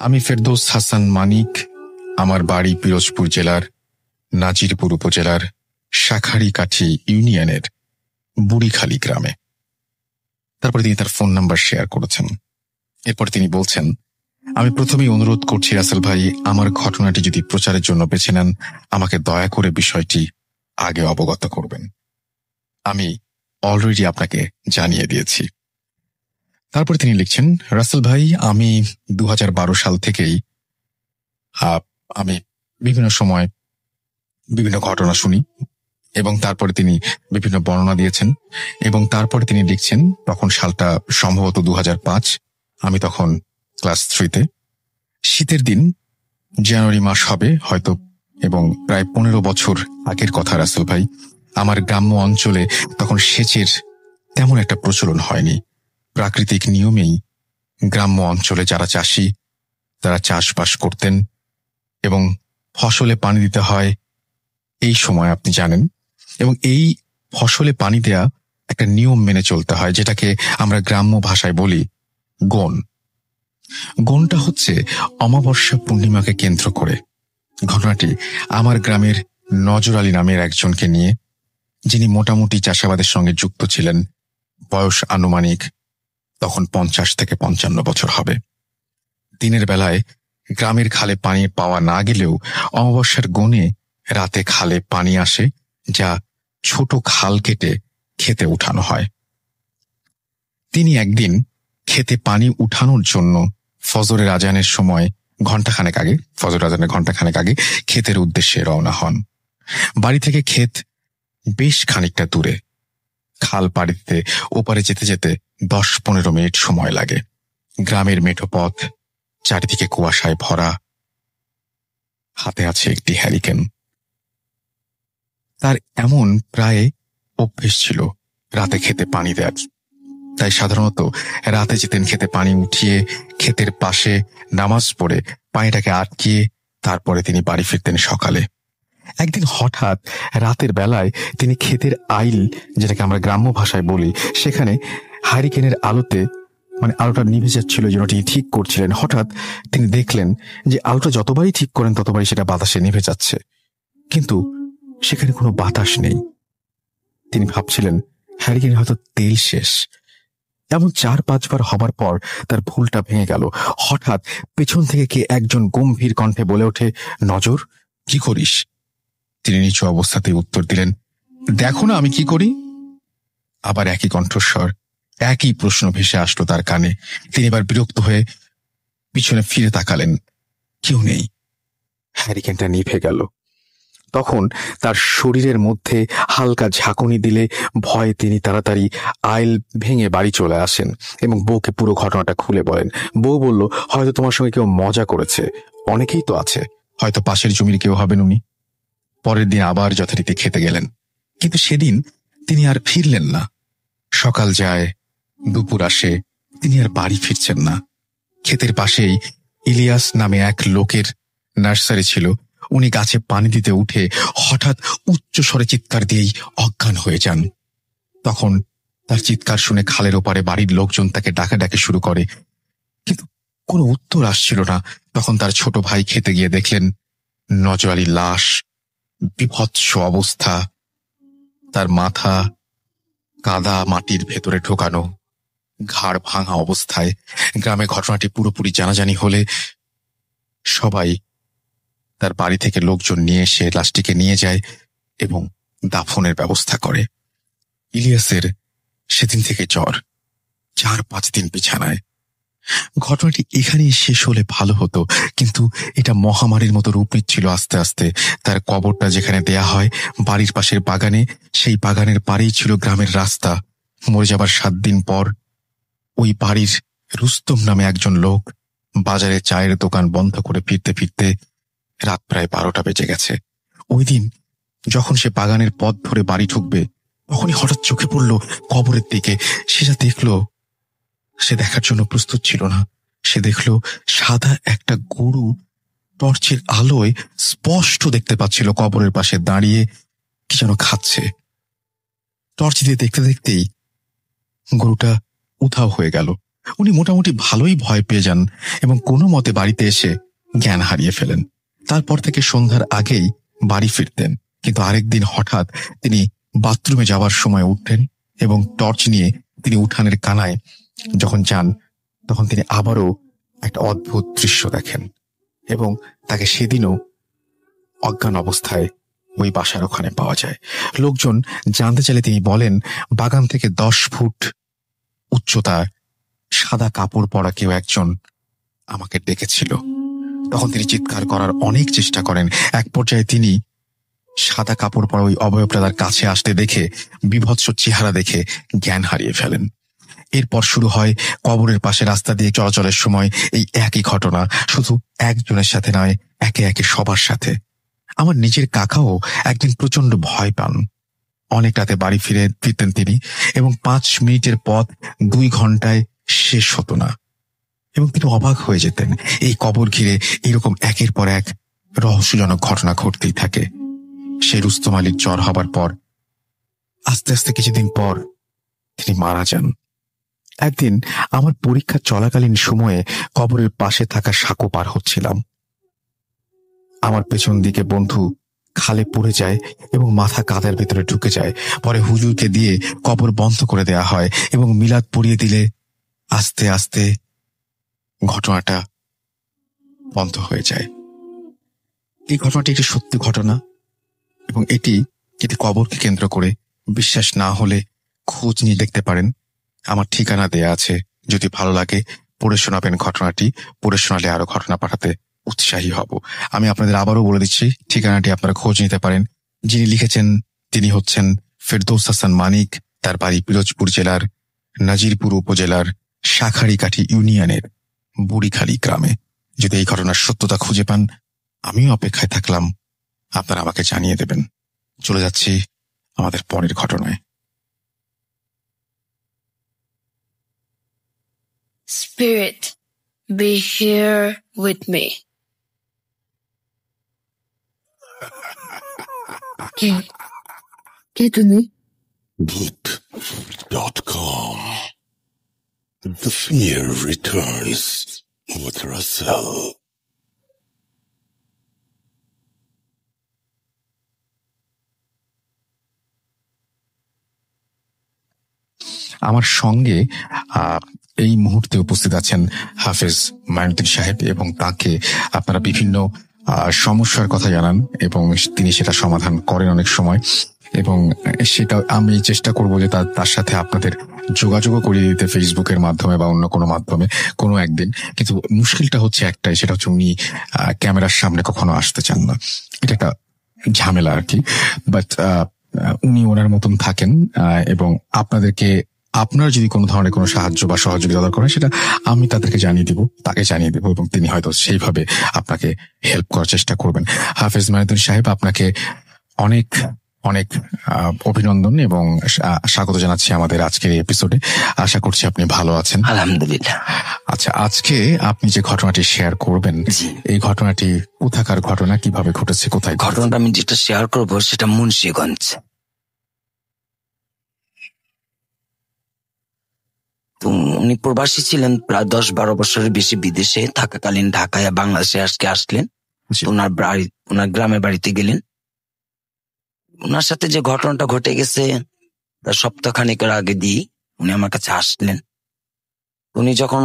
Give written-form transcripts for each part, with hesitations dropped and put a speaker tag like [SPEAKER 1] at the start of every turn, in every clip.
[SPEAKER 1] আমি ফেরদৌস হাসান মানিক। আমার বাড়ি পিরোজপুর জেলার নাজিরপুর উপজেলার শাখারীকাঠি ইউনিয়নের বুড়িখালী গ্রামে। তারপরে তিনি তার ফোন নাম্বার শেয়ার করেছেন। এরপর তিনি বলছেন, আমি প্রথমেই অনুরোধ করছি রাসেল ভাই, আমার ঘটনাটি যদি প্রচারের জন্য বেছে নেন, আমাকে দয়া করে বিষয়টি আগে অবগত করবেন। আমি অলরেডি আপনাকে জানিয়ে দিয়েছি। তারপরে তিনি লিখছেন, রাসেল ভাই, আমি 2012 সাল থেকেই আমি বিভিন্ন সময় বিভিন্ন ঘটনা শুনি এবং তারপরে তিনি বিভিন্ন বর্ণনা দিয়েছেন এবং তারপরে তিনি লিখছেন, তখন সালটা সম্ভবত 2005, আমি তখন ক্লাস 3-তে। শীতের দিন, জানুয়ারি মাস হবে হয়তো, এবং প্রায় 15 বছর আগের কথা রাসেল ভাই। আমার গ্রাম্য অঞ্চলে তখন সেচের তেমন একটা প্রচলন হয়নি। প্রাকৃতিক নিয়মেই গ্রাম্য অঞ্চলে যারা চাষি তারা চাষবাস করতেন এবং ফসলে পানি দিতে হয় এই সময়, আপনি জানেন। এবং এই ফসলে পানি দেয়া একটা নিয়ম মেনে চলতে হয়, যেটাকে আমরা গ্রাম্য ভাষায় বলি গণ। গণটা হচ্ছে অমাবস্যা পূর্ণিমাকে কেন্দ্র করে। ঘটনাটি আমার গ্রামের নজর আলী নামের একজনকে নিয়ে, যিনি মোটামুটি চাষাবাদের সঙ্গে যুক্ত ছিলেন। বয়স আনুমানিক তখন 50 থেকে 55 বছর হবে। দিনের বেলায় গ্রামের খালে পানি পাওয়া না গেলেও অমাবস্যার গণে রাতে খালে পানি আসে, যা ছোট খাল কেটে খেতে উঠানো হয়। তিনি একদিন খেতে পানি উঠানোর জন্য ফজরের আজানের সময় ঘণ্টাখানেক আগে ক্ষেতের উদ্দেশ্যে রওনা হন। বাড়ি থেকে ক্ষেত বেশ খানিকটা দূরে। খাল পাড়ি দিতে ওপারে যেতে যেতে 10-15 মিনিট সময় লাগে। গ্রামের মেঠো পথ, চারিদিকে কুয়াশায় ভরা। হাতে আছে একটি হ্যারিকেন। তার এমন প্রায় অভ্যেস ছিল রাতে খেতে পানি দেওয়ার। তাই সাধারণত রাতে যেতেন খেতে পানি উঠিয়ে ক্ষেতের পাশে নামাজ পড়ে পানিটাকে আটকিয়ে তারপরে তিনি বাড়ি ফিরতেন সকালে। একদিন হঠাৎ রাতের বেলায় তিনি ক্ষেতের আইল, যেটাকে আমরা গ্রাম্য ভাষায় বলি, সেখানে হ্যারিকেনের আলোতে, আলোটা নিভে যাচ্ছিল, যেন তিনি ঠিক করছিলেন। হঠাৎ তিনি দেখলেন যে আলোটা যতবারই ঠিক করেন ততবারই সেটা বাতাসে নিভে যাচ্ছে, কিন্তু সেখানে কোনো বাতাস নেই। তিনি ভাবছিলেন হ্যারিকেনে হয়তো তেল শেষ। এমন 4-5 বার হবার পর তার ভুলটা ভেঙে গেল। হঠাৎ পেছন থেকে কে একজন গম্ভীর কণ্ঠে বলে ওঠে, নজর, কি করিস? তিনি নিচু অবস্থাতেই উত্তর দিলেন, দেখো না আমি কি করি। আবার একই কণ্ঠস্বর, একই প্রশ্ন ভেসে আসলো তার কানে। তিনি এবার বিরক্ত হয়ে পিছনে ফিরে তাকালেন। কেউ নেই। হ্যারিকেনটা নিভে গেল। তখন তার শরীরের মধ্যে হালকা ঝাঁকুনি দিলে ভয়ে তিনি তাড়াতাড়ি আইল ভেঙে বাড়ি চলে আসেন এবং বউকে পুরো ঘটনাটা খুলে বলেন। বউ বলল, হয়তো তোমার সঙ্গে কেউ মজা করেছে, অনেকেই তো আছে, হয়তো পাশের জমির কেউ হবেন উনি। পরের দিন আবার যথারীতি খেতে গেলেন, কিন্তু সেদিন তিনি আর ফিরলেন না। সকাল যায়, দুপুর আসে, তিনি আর বাড়ি ফিরছেন না। ক্ষেতের পাশেই ইলিয়াস নামে এক লোকের নার্সারি ছিল। উনি গাছে পানি দিতে উঠে হঠাৎ উচ্চ স্বরে চিৎকার দিয়েই অজ্ঞান হয়ে যান। তখন তার চিৎকার শুনে খালের ওপারে বাড়ির লোকজন তাকে ডাকাডাকি শুরু করে, কিন্তু কোনো উত্তর আসছিল না। তখন তার ছোট ভাই খেতে গিয়ে দেখলেন নজর আলীর লাশ, বিভৎস অবস্থা, তার মাথা কাদা মাটির ভেতরে ঢোকানো, ঘাড় ভাঙা অবস্থায়। গ্রামে ঘটনাটি পুরোপুরি জানাজানি হলে সবাই তার বাড়ি থেকে লোকজন নিয়ে এসে লাশটিকে নিয়ে যায় এবং দাফনের ব্যবস্থা করে। ইলিয়াসের সেদিন থেকে জ্বর, 4-5 দিন বিছানায়। ঘটনাটি এখানেই শেষ হলে ভালো হতো, কিন্তু এটা মহামারীর মতো রূপ নিচ্ছিল আস্তে আস্তে। তার কবরটা যেখানে দেয়া হয় বাড়ির পাশের বাগানে, সেই বাগানের পাড়েই ছিল গ্রামের রাস্তা। মরে যাবার 7 দিন পর ওই বাড়ির রুস্তম নামে একজন লোক বাজারে চায়ের দোকান বন্ধ করে ফিরতে ফিরতে রাত প্রায় 12টা বেজে গেছে। ওই দিন যখন সে বাগানের পথ ধরে বাড়ি ঢুকবে, তখনই হঠাৎ চোখে পড়ল কবরের দিকে। সে যা দেখল, সে দেখার জন্য প্রস্তুত ছিল না। সে দেখল সাদা একটা গরু টর্চের আলোয় স্পষ্ট দেখতে পাচ্ছিল কবরের পাশে দাঁড়িয়ে কি যেন খাচ্ছে। টর্চ দিয়ে দেখতে দেখতেই গরুটা উধাও হয়ে গেল। উনি মোটামুটি ভালোই ভয় পেয়ে যান এবং কোনো মতে বাড়িতে এসে জ্ঞান হারিয়ে ফেলেন। তারপর থেকে সন্ধ্যার আগেই বাড়ি ফিরতেন, কিন্তু আরেকদিন হঠাৎ তিনি বাথরুমে যাওয়ার সময় উঠলেন এবং টর্চ নিয়ে তিনি উঠানের কানায় যখন যান তখন তিনি আবারও একটা অদ্ভুত দৃশ্য দেখেন এবং তাকে সেদিনও অজ্ঞান অবস্থায় ওই বাসার ওখানে পাওয়া যায়। লোকজন জানতে চাইলে তিনি বলেন, বাগান থেকে 10 ফুট উচ্চতায় সাদা কাপড় পরা কেউ একজন আমাকে ডেকেছিল। তখন তিনি চিৎকার করার অনেক চেষ্টা করেন। এক পর্যায়ে তিনি সাদা কাপড় পরা ওই অবয়বটা তার কাছে আসতে দেখে বিভৎস চেহারা দেখে জ্ঞান হারিয়ে ফেলেন। এরপর শুরু হয় কবরের পাশে রাস্তা দিয়ে চলাচলের সময় এই একই ঘটনা, শুধু একজনের সাথে নয়, একে একে সবার সাথে। আমার নিজের কাকাও একদিন প্রচন্ড ভয় পান। অনেক রাতে বাড়ি ফিরতেন তিনি এবং 5 মিনিটের পথ 2 ঘন্টায় শেষ হতো না এবং তিনি অবাক হয়ে যেতেন। এই কবর ঘিরে এরকম একের পর এক রহস্যজনক ঘটনা ঘটতেই থাকে। সেই রুস্তম আলীর জ্বর হবার পর আস্তে আস্তে কিছুদিন পর তিনি মারা যান। একদিন আমার পরীক্ষা চলাকালীন সময়ে কবরের পাশে থাকা সাঁকো পার হচ্ছিলাম। আমার পেছন দিকে বন্ধু খালে পড়ে যায় এবং মাথা কাদার ভেতরে ঢুকে যায়। পরে হুজুরকে দিয়ে কবর বন্ধ করে দেয়া হয় এবং মিলাদ পড়িয়ে দিলে আস্তে আস্তে ঘটনাটা বন্ধ হয়ে যায়। এই ঘটনাটি একটি সত্যি ঘটনা এবং এটি কবরকে কেন্দ্র করে। বিশ্বাস না হলে খোঁজ নিয়ে দেখতে পারেন, আমার ঠিকানা দেয়া আছে। যদি ভালো লাগে পড়ে শোনাবেন ঘটনাটি। পড়ে শোনালে আরো ঘটনা পাঠাতে উৎসাহী হব। আমি আপনাদের আবারও বলে দিচ্ছি, ঠিকানাটি আপনারা খোঁজ নিতে পারেন। যিনি লিখেছেন তিনি হচ্ছেন ফেরদৌস হাসান মানিক। তার বাড়ি পিরোজপুর জেলার নাজিরপুর উপজেলার শাখারিকাঠি ইউনিয়নের বুড়িখালী গ্রামে। যদি এই ঘটনার সত্যতা খুঁজে পান, আমিও অপেক্ষায় থাকলাম, আপনারা আমাকে জানিয়ে দেবেন। চলে যাচ্ছি আমাদের পরের ঘটনায়।
[SPEAKER 2] Spirit, be here with me. কে তুমি?
[SPEAKER 3] Boot.com. The fear returns with Russell.
[SPEAKER 1] আমার সঙ্গে এই মুহূর্তে উপস্থিত আছেন হাফেজ মাইনুদ্দিন সাহেব এবং তাকে আপনারা বিভিন্ন সমস্যার কথা জানান এবং তিনি সেটা সমাধান করেন অনেক সময়, এবং সেটা আমি চেষ্টা করব যে তার সাথে আপনাদের যোগাযোগও করিয়ে দিতে ফেসবুকের মাধ্যমে বা অন্য কোনো মাধ্যমে কোনো একদিন। কিন্তু মুশকিলটা হচ্ছে একটাই, সেটা হচ্ছে উনি ক্যামেরার সামনে কখনো আসতে চান না। এটা একটা ঝামেলা আর কি। বাট উনি ওনার মতন থাকেন এবং আপনারা যদি কোনো ধরনের কোনো সাহায্য বা সহযোগিতা দরকার হয় সেটা আমি তাদেরকে জানিয়ে দিব, তাকে জানিয়ে দেবো এবং তিনি হয়তো সেইভাবে আপনাকে হেল্প করার চেষ্টা করবেন। হাফেজ মাইনুদ্দিন সাহেব, আপনাকে অনেক অনেক অভিনন্দন এবং স্বাগত জানাচ্ছি আমাদের আজকের এপিসোডে। আশা করছি আপনি ভালো আছেন।
[SPEAKER 4] আলহামদুলিল্লাহ।
[SPEAKER 1] আচ্ছা, আজকে আপনি যে ঘটনাটি শেয়ার করবেন, এই ঘটনাটি কোথাকার ঘটনা, কিভাবে ঘটেছে, কোথায়?
[SPEAKER 4] ঘটনাটা আমি যেটা শেয়ার করবো সেটা মুন্সিগঞ্জ। তো উনি প্রবাসী ছিলেন, প্রায় 10-12 বছরের বেশি বিদেশে থাকাকালীন ঢাকায় বাংলাদেশে আসলেন। ওনার গ্রামের বাড়িতে গেলেন। ওনার সাথে যে ঘটনাটা ঘটে গেছে তার সপ্তাহখানেকের আগে দিয়ে উনি আমার কাছে আসলেন। উনি যখন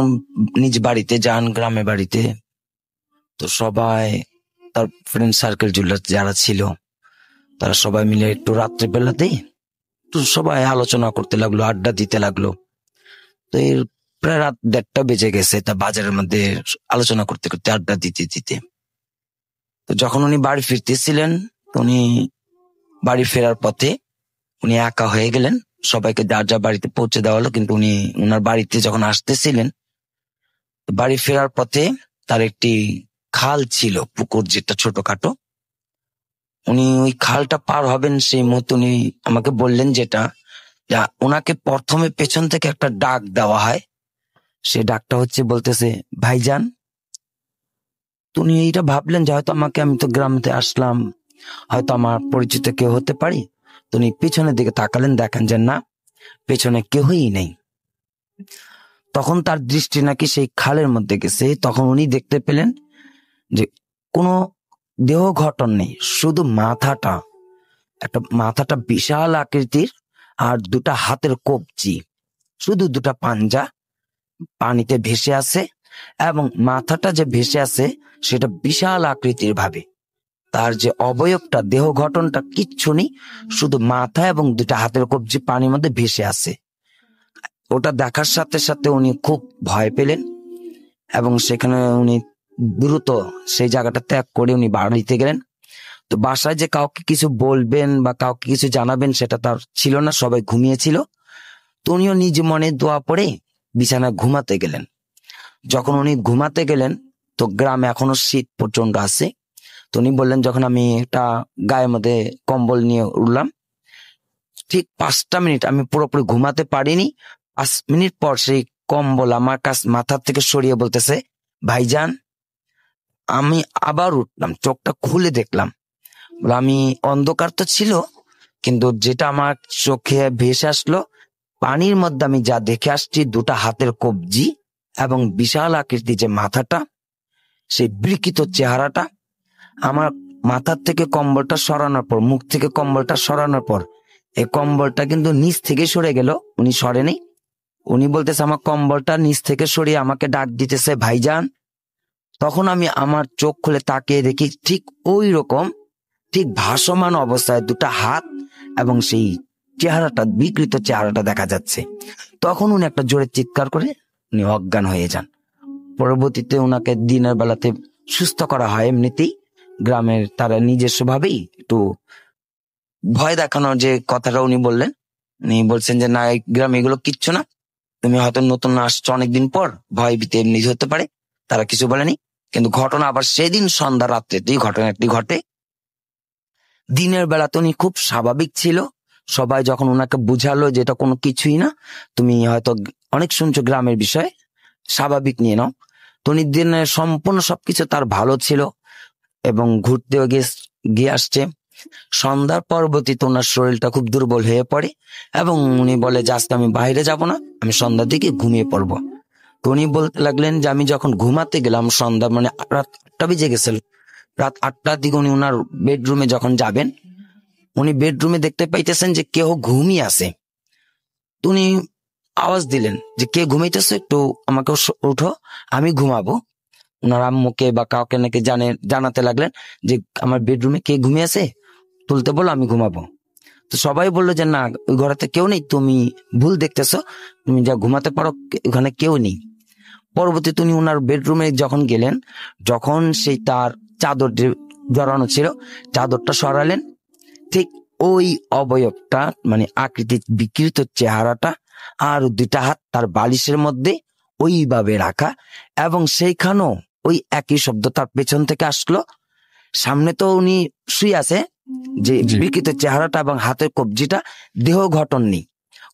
[SPEAKER 4] নিজ বাড়িতে যান, গ্রামের বাড়িতে, তো সবাই তার ফ্রেন্ড সার্কেল যারা ছিল তারা সবাই মিলে একটু রাত্রেবেলাতেই তো সবাই আলোচনা করতে লাগলো, আড্ডা দিতে লাগলো। তো এর প্রায় রাত 1:30 বেজে গেছে। তা বাজারের মধ্যে আলোচনা করতে করতে, আড্ডা দিতে দিতে, তো যখন উনি বাড়ি ফিরতেছিলেন, উনি বাড়ি ফেরার পথে উনি একা হয়ে গেলেন। সবাইকে যার যা বাড়িতে পৌঁছে দেওয়া হলো, কিন্তু উনি ওনার বাড়িতে যখন আসতেছিলেন, বাড়ি ফেরার পথে তার একটি খাল ছিল, পুকুর যেটা ছোটখাটো। উনি ওই খালটা পার হবেন, সেই মুহূর্তে উনি আমাকে বললেন যেটা ওনাকে প্রথমে পেছন থেকে একটা ডাক দেওয়া হয়। সে ডাকটা হচ্ছে, বলতেছে ভাইজান। উনি এইটা ভাবলেন যে হয়তো আমি তো গ্রামে আসলাম, হয়তো আমার পরিচিত কেউ হতে পারি। তো উনি পিছনের দিকে তাকালেন, দেখেন যে না, পেছনে কেউই নেই। তখন তার দৃষ্টি নাকি সেই খালের মধ্যে গেছে। তখন উনি দেখতে পেলেন যে কোনো দেহ গঠন নেই, শুধু মাথাটা বিশাল আকৃতির, আর দুটা হাতের কবজি, শুধু দুটা পাঞ্জা পানিতে ভেসে আছে, এবং মাথাটা যে ভেসে আছে সেটা বিশাল আকৃতির ভাবে। তার যে অবয়বটা, দেহ গঠনটা কিচ্ছু নেই, শুধু মাথা এবং দুটা হাতের কবজি পানির মধ্যে ভেসে আছে। ওটা দেখার সাথে সাথে উনি খুব ভয় পেলেন, এবং সেখানে উনি দ্রুত সেই জায়গাটা ত্যাগ করে উনি বাড়িতে গেলেন। তো বাসায় যে কাউকে কিছু বলবেন বা কাউকে কিছু জানাবেন সেটা তার ছিল না, সবাই ঘুমিয়েছিল। তো উনিও নিজ মনে দোয়া পড়ে বিছানায় ঘুমাতে গেলেন। যখন উনি ঘুমাতে গেলেন, তো গ্রামে এখনো শীত প্রচন্ড আছে। তো উনি বললেন, যখন আমি একটা গায়ের মধ্যে কম্বল নিয়ে উঠলাম, ঠিক 5টা মিনিট আমি পুরোপুরি ঘুমাতে পারিনি। 5 মিনিট পর সেই কম্বল আমার মাথার থেকে সরিয়ে বলতেছে, ভাইজান। আমি আবার উঠলাম, চোখটা খুলে দেখলাম, আমি অন্ধকার তো ছিল, কিন্তু যেটা আমার চোখে ভেসে আসলো, পানির মধ্যে আমি যা দেখে আসছি, দুটা হাতের কবজি এবং বিশাল আকৃতি যে মাথাটা, সেই বিকৃত চেহারাটা। আমার মাথার থেকে কম্বলটা সরানোর পর, মুখ থেকে কম্বলটা সরানোর পর, এই কম্বলটা কিন্তু নিচ থেকে সরে গেল, উনি সরেনি। উনি বলতেছে, আমার কম্বলটা নিচ থেকে সরিয়ে আমাকে ডাক দিতেছে, ভাইজান। তখন আমি আমার চোখ খুলে তাকিয়ে দেখি ঠিক ওই রকম, ঠিক ভাসমান অবস্থায় দুটা হাত এবং সেই চেহারাটা, বিকৃত চেহারাটা দেখা যাচ্ছে। তখন উনি একটা জোরে চিৎকার করে উনি অজ্ঞান হয়ে যান। পরবর্তীতে উনাকে দিনের বেলাতে সুস্থ করা হয়। এমনিতেই গ্রামের তারা নিজস্ব ভাবেই একটু ভয় দেখানোর যে কথাটা উনি বললেন, উনি বলছেন যে না, এই গ্রামে এগুলো কিচ্ছু না, তুমি হয়তো নতুন আসছো অনেকদিন পর, ভয় ভীতি এমনি হতে পারে, তারা কিছু বলেনি। কিন্তু ঘটনা আবার সেদিন সন্ধ্যা রাত্রেতেই ঘটনাটি ঘটে। দিনের বেলাতে উনি খুব স্বাভাবিক ছিল। সবাই যখন ওনাকে বুঝালো যে এটা কোনো কিছুই না, তুমি হয়তো অনেক শুনছো গ্রামের বিষয়ে, স্বাভাবিক নিয়ে নাও, তো উনি দিনে সম্পূর্ণ সবকিছু তার ভালো ছিল এবং ঘুরতেও গিয়ে আসছে। সন্ধ্যার পরবর্তীতে ওনার শরীরটা খুব দুর্বল হয়ে পড়ে এবং উনি বলে যে আজকে আমি বাইরে যাব না, আমি সন্ধ্যার দিকে ঘুমিয়ে পড়বো। তো উনি বলতে লাগলেন যে আমি যখন ঘুমাতে গেলাম সন্ধ্যা, মানে রাত 8টা বেজে গেছিল, রাত 8টার দিকে উনি ওনার বেডরুমে যখন যাবেন, উনি বেডরুমে দেখতে পাইতেছেন যে কেউ ঘুমিয়ে আছে। তো উনি আওয়াজ দিলেন যে কে ঘুমাইতেছে, একটু আমাকে উঠো, আমি ঘুমাবো। ওনার আম্মুকে বা কাউকে নাকি জানাতে লাগলেন যে আমার বেডরুমে কে ঘুমিয়ে আছে, তুলতে বলো, আমি ঘুমাবো। তো সবাই বললো যে না, ওই ঘরেতে কেউ নেই, তুমি ভুল দেখতেছো, তুমি যা ঘুমাতে পারো, ওখানে কেউ নেই। পরবর্তীতে উনি ওনার বেডরুমে যখন গেলেন, যখন সেই তার চাদর জড়ানো ছিল, চাদরটা সরালেন, ঠিক ওই অবয়বটা, মানে আকৃতি বিকৃত চেহারাটা আর দুইটা হাত তার বালিশের মধ্যে ওইভাবে রাখা, এবং সেইখানেও ওই একই শব্দ তার পেছন থেকে আসলো। সামনে তো উনি শুয়ে আছে, যে বিকৃত চেহারাটা এবং হাতের কবজিটা, দেহ গঠন নেই,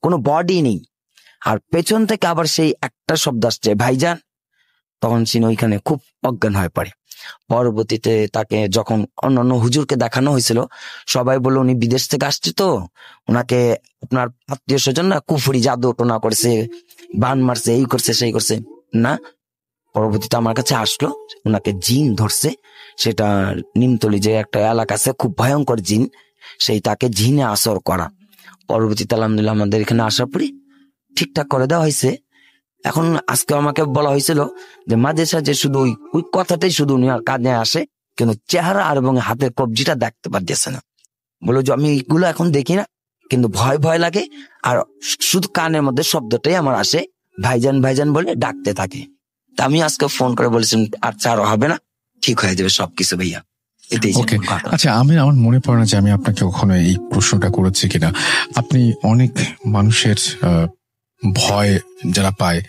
[SPEAKER 4] কোনো বডি নেই, আর পেছন থেকে আবার সেই একটা শব্দ আসছে, ভাইজান। তখন তিনি ওইখানে খুব অজ্ঞান হয়ে পড়ে। পরবর্তীতে তাকে যখন অন্যান্য হুজুরকে দেখানো হয়েছিল, সবাই বলল উনি বিদেশ থেকে আসছে, তো ওনাকে আপনার আত্মীয় স্বজন না কুফরি জাদু টোনা করছে, বান মারছে, এই করছে সেই করছে না। পরবর্তীতে আমার কাছে আসলো, ওনাকে জিন ধরছে। সেটা নিমতলি যে একটা এলাকা আছে, খুব ভয়ঙ্কর জিন, সেই তাকে জিনে আসর করা। পরবর্তীতে আলহামদুলিল্লাহ আমাদের এখানে আসার পরে ঠিকঠাক করে দেওয়া হয়েছে। এখন আজকে আমাকে বলা হয়েছিল যে মাঝে সাঝে শুধু ওই কথাটাই শুধু উনি আর কাজে আসে, কিন্তু চেহারা আর এবং হাতের কবজিটা দেখতে পারতেছে না। বলো যে আমি এইগুলো এখন দেখি না, কিন্তু ভয় ভয় লাগে, আর শুধু কানের মধ্যে শব্দটাই আমার আসে, ভাইজান ভাইজান বলে ডাকতে থাকে। তা আমি আজকে ফোন করে বলেছিলাম আচ্ছা আর হবে না, ঠিক হয়ে যাবে সবকিছু ভাইয়া।
[SPEAKER 1] ওকে, আচ্ছা, আমার মনে পড়ে না যে আমি আপনাকে কখনো এই প্রশ্নটা করেছি কিনা। আপনি অনেক মানুষের ভয় যারা পায়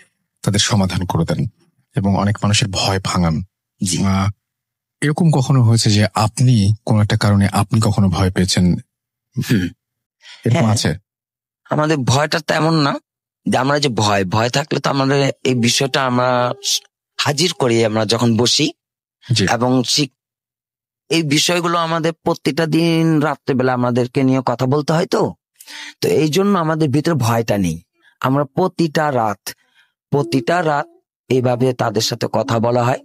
[SPEAKER 1] তাদের সমাধান করে দেন এবং অনেক মানুষের ভয় ভাঙান। এরকম কখনো হয়েছে যে আপনি কোন একটা কারণে আপনি কখনো ভয় পেয়েছেন? এরকম আছে?
[SPEAKER 4] আমাদের ভয়টা তেমন না যে আমরা যে ভয় থাকলে তো আমাদের এই বিষয়টা আমরা হাজির করি আমরা যখন বসি, এবং এই বিষয়গুলো আমাদের প্রত্যেকটা দিন রাত্রেবেলা আমাদেরকে নিয়ে কথা বলতে হয়, তো এই জন্য আমাদের ভিতরে ভয়টা নেই। আমরা প্রতিটা রাত প্রতিটা রাত এইভাবে তাদের সাথে কথা বলা হয়,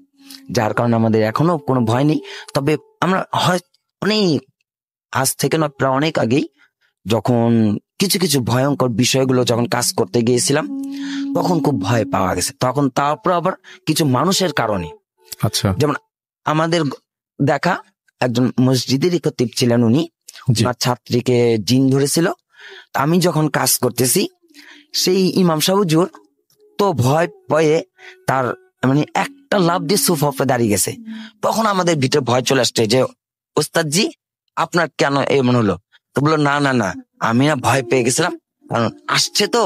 [SPEAKER 4] যার কারণে আমাদের এখনো কোনো ভয় নেই। তবে আমরা হয় অনেক আজ থেকে নয়, প্রায় অনেক আগেই যখন কিছু কিছু ভয়ঙ্কর বিষয়গুলো যখন কাজ করতে গিয়েছিলাম, তখন খুব ভয় পাওয়া গেছে। তখন তারপর আবার কিছু মানুষের কারণে,
[SPEAKER 1] আচ্ছা,
[SPEAKER 4] যেমন আমাদের দেখা একজন মসজিদের খতিব ছিলেন, উনি
[SPEAKER 1] জি।
[SPEAKER 4] ওনার ছাত্রীকে জিন ধরেছিল। আমি যখন কাজ করতেছি, সেই ইমাম সাহেব হুজুর তো ভয় পেয়ে তার মানে একটা লাফ দিয়ে সোফা উপরে দাঁড়িয়ে গেছে। তখন আমাদের ভিতরে ভয় চলে আসছে যে ওস্তাদজি আপনার কেন এমন হলো? তো বললো না না না, আমি না ভয় পেয়ে গেছিলাম, কারণ আসছে তো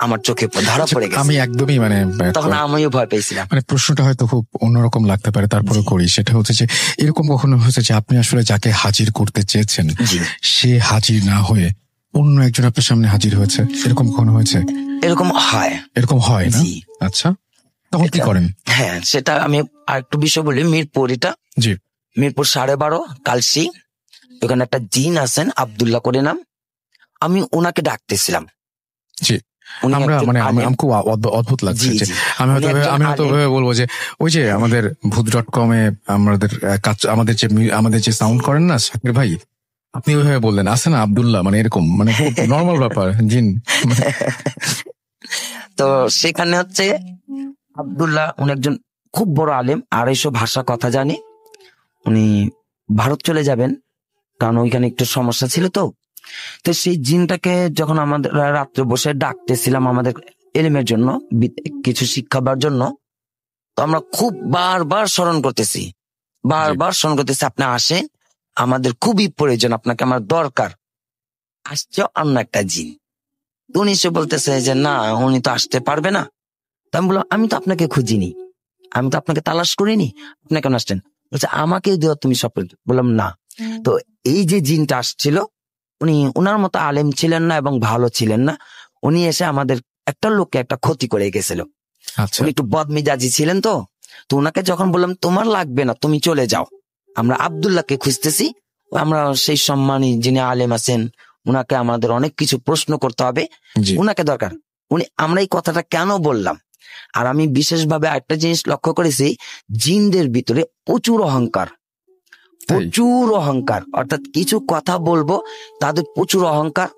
[SPEAKER 4] আমার চোখে ধরা পড়ে
[SPEAKER 1] আমি
[SPEAKER 4] গেছে।
[SPEAKER 1] একদমই মানে
[SPEAKER 4] তখন আমিও ভয় পেয়েছিলাম।
[SPEAKER 1] মানে প্রশ্নটা হয়তো খুব অন্যরকম লাগতে পারে, তারপরে করি। সেটা হচ্ছে যে এরকম কখনো হয়েছে যে আপনি আসলে যাকে হাজির করতে চেয়েছেন
[SPEAKER 4] জি।
[SPEAKER 1] সে হাজির না হয়ে অন্য একজন আপনার সামনে হাজির হয়েছে, এরকম কখনো হয়েছে?
[SPEAKER 4] এরকম হয়।
[SPEAKER 1] এরকম হয় না?
[SPEAKER 4] জি।
[SPEAKER 1] আচ্ছা, তখন কি করেন?
[SPEAKER 4] হ্যাঁ, সেটা আমি আরেকটু বিষয় বলি। মিরপুর, এটা
[SPEAKER 1] জি,
[SPEAKER 4] মিরপুর 12.5 কালসি, ওখানে একটা জিন আছেন আব্দুল্লাহ করে নাম। আমি ওনাকে ডাকতেছিলাম।
[SPEAKER 1] জি।
[SPEAKER 4] উনি
[SPEAKER 1] আমরা
[SPEAKER 4] একজন
[SPEAKER 1] মানে
[SPEAKER 4] আলেম।
[SPEAKER 1] আমি খুব অদ্ভুত লাগছে
[SPEAKER 4] জি,
[SPEAKER 1] যে
[SPEAKER 4] জি।
[SPEAKER 1] আমি হয়তো
[SPEAKER 4] উনি একজন
[SPEAKER 1] আমি হয়তো
[SPEAKER 4] আলেম।
[SPEAKER 1] বলবো যে ওই যে আমাদের ভূত.com এ আমাদের কাজ, আমাদের যে সাউন্ড করেন না শাকির ভাই, আপনি ওইভাবে বললেন আছে না আব্দুল্লাহ, মানে এরকম, মানে খুব নর্মাল ব্যাপার। জিন
[SPEAKER 4] তো সেখানে হচ্ছে আব্দুল্লাহ, উনি একজন খুব বড় আলেম, 250 ভাষা কথা জানে। উনি ভারত চলে যাবেন, কারণ ওইখানে একটু সমস্যা ছিল। তো সেই জিনটাকে যখন আমাদের রাত্রে বসে ডাকতেছিলাম আমাদের এলিমের জন্য, কিছু শিক্ষা দেওয়ার জন্য, তো আমরা খুব বারবার স্মরণ করতেছি, আপনি আসেন, আমাদের খুবই প্রয়োজন, আপনাকে আমার দরকার। আসছে অন্য একটা জিন। উনি সে বলতেছে যে না, উনি তো আসতে পারবে না। তো আমি বললাম আমি তো আপনাকে খুঁজিনি, আমি তো আপনাকে তালাশ করিনি, আপনি কেন আসছেন? বলছে আমাকে দেওয়া তুমি সব। বললাম না। তো এই যে জিনটা আসছিল, উনি ওনার মতো আলেম ছিলেন না এবং ভালো ছিলেন না। উনি এসে আমাদের একটা লোককে একটা ক্ষতি করে গেছিল।
[SPEAKER 1] আচ্ছা,
[SPEAKER 4] উনি একটু বদমেজাজি ছিলেন। তো ওনাকে যখন বললাম তোমার লাগবে না, তুমি চলে যাও, আমরা আব্দুল্লাহকে খুঁজতেছি, আমরা সেই সম্মানী যিনি আলেম আছেন, উনাকে আমাদের অনেক কিছু প্রশ্ন করতে হবে,
[SPEAKER 1] জি,
[SPEAKER 4] উনাকে দরকার। আমরা এই কথাটা কেন বললাম? আর আমি বিশেষভাবে একটা জিনিস লক্ষ্য করেছি, জিনদের ভিতরে প্রচুর অহংকার, অর্থাৎ কিছু কথা বলবো, তাদের প্রচুর অহংকার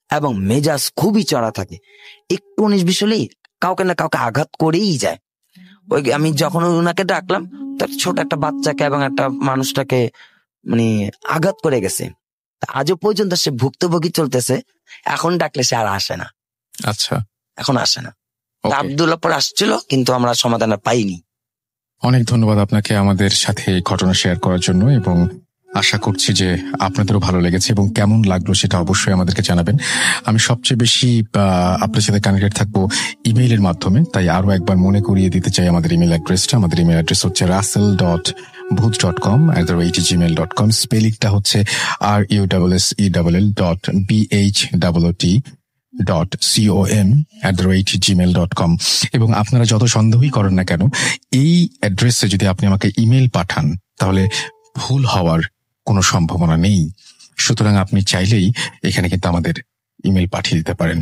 [SPEAKER 4] এবং মেজাজ খুবই চড়া থাকে। একটু 19-20 হলেই কাউকে না কাউকে আঘাত করেই যায়। ওই আমি যখন ওনাকে ডাকলাম, তার ছোট একটা বাচ্চাকে এবং একটা মানুষটাকে মানে আঘাত করে গেছে। আজও পর্যন্ত সে ভুক্তভোগী চলতেছে। এখন ডাকলে সে আর আসে না।
[SPEAKER 1] আচ্ছা,
[SPEAKER 4] এখন আসে না।
[SPEAKER 1] ওকে।
[SPEAKER 4] আব্দুল্লাহ পর আসছিল, কিন্তু আমরা সমাধান পাইনি।
[SPEAKER 1] অনেক ধন্যবাদ আপনাকে আমাদের সাথে এই ঘটনা শেয়ার করার জন্য, এবং আশা করছি যে আপনাদেরও ভালো লেগেছে, এবং কেমন লাগলো সেটা অবশ্যই আমাদেরকে জানাবেন। আমি সবচেয়ে বেশি আপনার সাথে কানেক্টেড থাকবো ইমেইলের মাধ্যমে, তাই আরো একবার মনে করিয়ে দিতে চাই আমাদের ইমেল অ্যাড্রেসটা। আমাদের ইমেল অ্যাড্রেস হচ্ছে russell.booth.com@gmail.com। স্পেলিংটা হচ্ছে russell.booth.com@gmail.com। এবং আপনারা যত সন্দেহই করেন না কেন, এই অ্যাড্রেসে যদি আপনি আমাকে ইমেল পাঠান, তাহলে ভুল হওয়ার কোনো সম্ভাবনা নেই। সুতরাং আপনি চাইলেই এখানে কিন্তু আমাদের ইমেল পাঠিয়ে দিতে পারেন।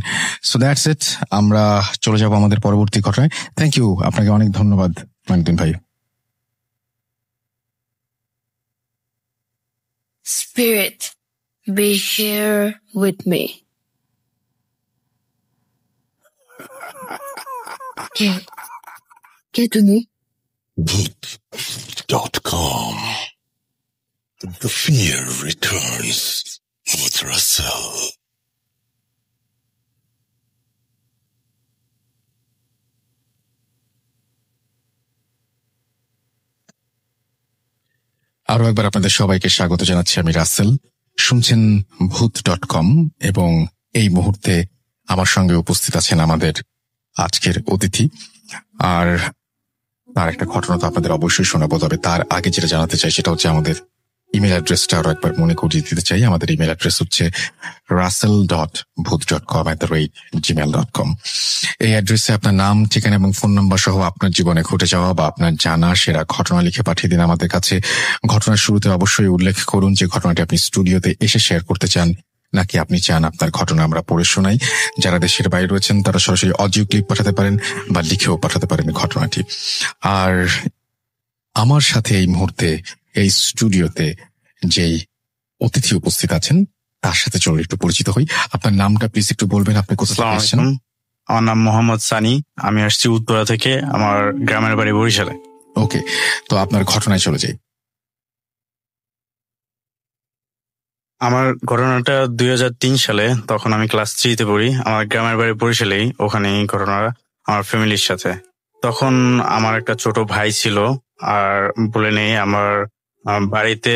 [SPEAKER 1] সো দ্যাটস ইট, আমরা চলে যাব আমাদের পরবর্তী ঘটনায়। থ্যাংক ইউ, আপনাকে অনেক ধন্যবাদ মাইনুদ্দিন ভাই।
[SPEAKER 2] Spirit, be here with me. কে তুমি?
[SPEAKER 3] Boot.com. The fear returns with Russell.
[SPEAKER 1] আরো একবার আপনাদের সবাইকে স্বাগত জানাচ্ছি, আমি রাসেল। শুনছেন ভূত.com, এবং এই মুহূর্তে আমার সঙ্গে উপস্থিত আছেন আমাদের আজকের অতিথি। আর তার একটা ঘটনা তো আপনাদের অবশ্যই শোনাবো, তবে তার আগে যেটা জানাতে চাই সেটা হচ্ছে আমাদের ইমেল অ্যাড্রেসটা আরো একবার মনে করিয়ে দিতে চাই। আমাদের ইমেল অ্যাড্রেস হচ্ছে russell.booth.com@gmail.com। এই অ্যাড্রেসে আপনার নাম, ঠিকানা এবং ফোন নাম্বার সহ আপনার জীবনে ঘটে যাওয়া বা আপনার জানা সেরা ঘটনা লিখে পাঠিয়ে দিন আমাদের কাছে। ঘটনার শুরুতে অবশ্যই উল্লেখ করুন যে ঘটনাটি আপনি স্টুডিওতে এসে শেয়ার করতে চান, নাকি আপনি চান আপনার ঘটনা আমরা পড়ে শোনাই? যারা দেশের বাইরে রয়েছেন তারা সরাসরি অডিও ক্লিপ পাঠাতে পারেন বা লিখেও পাঠাতে পারেন ঘটনাটি। আর আমার সাথে এই মুহূর্তে এই স্টুডিওতে যেই অতিথি উপস্থিত আছেন তার সাথে চলুন একটু পরিচিত হই। আপনার নামটা প্লিজ একটু বলবেন, আপনি কোথা থেকে এসেছেন?
[SPEAKER 5] আমার নাম মোহাম্মদ সানি, আমি আসছি উত্তরা থেকে, আমার গ্রামের বাড়ি বরিশালে।
[SPEAKER 1] ওকে, তো আপনার ঘটনায় চলে যাই।
[SPEAKER 5] আমার ঘটনাটা 2003 সালে, তখন আমি ক্লাস 3-তে পড়ি। আমার গ্রামের বাড়ি বরিশালেই, ওখানেই ঘটনাটা আমার ফ্যামিলির সাথে। তখন আমার একটা ছোট ভাই ছিল, আর বলে নেই আমার বাড়িতে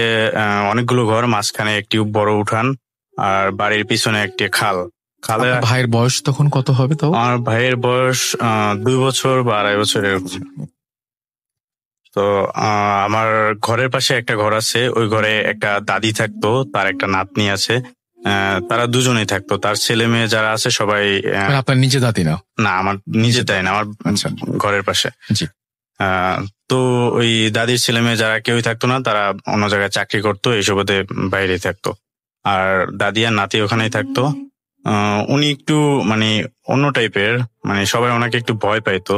[SPEAKER 5] অনেকগুলো ঘর, মাঝখানে একটি বড় উঠান, আর বাড়ির পিছনে একটি খাল। খালে
[SPEAKER 1] ভাইয়ের বয়স তখন কত হবে? তো
[SPEAKER 5] আমার ভাইয়ের বয়স 2 বছর বা 2.5 বছর এরকম। তো আমার ঘরের পাশে একটা ঘর আছে, ওই ঘরে একটা দাদি থাকতো, তার একটা নাতনি আছে। তারা দুজনেই থাকতো। তার ছেলে মেয়ে যারা আছে সবাই।
[SPEAKER 1] আপনার নিজে দাদি না?
[SPEAKER 5] না, আমার নিজে তাই না, আমার ঘরের পাশে।
[SPEAKER 1] জি।
[SPEAKER 5] তো ওই দাদির ছেলে মেয়ে যারা কেউই থাকতো না, তারা অন্য জায়গায় চাকরি করতো, এইসবতে বাইরে থাকতো। আর দাদি আর নাতি ওখানেই থাকতো। উনি একটু মানে অন্য টাইপের, মানে সবাই ওনাকে একটু ভয় পাইতো।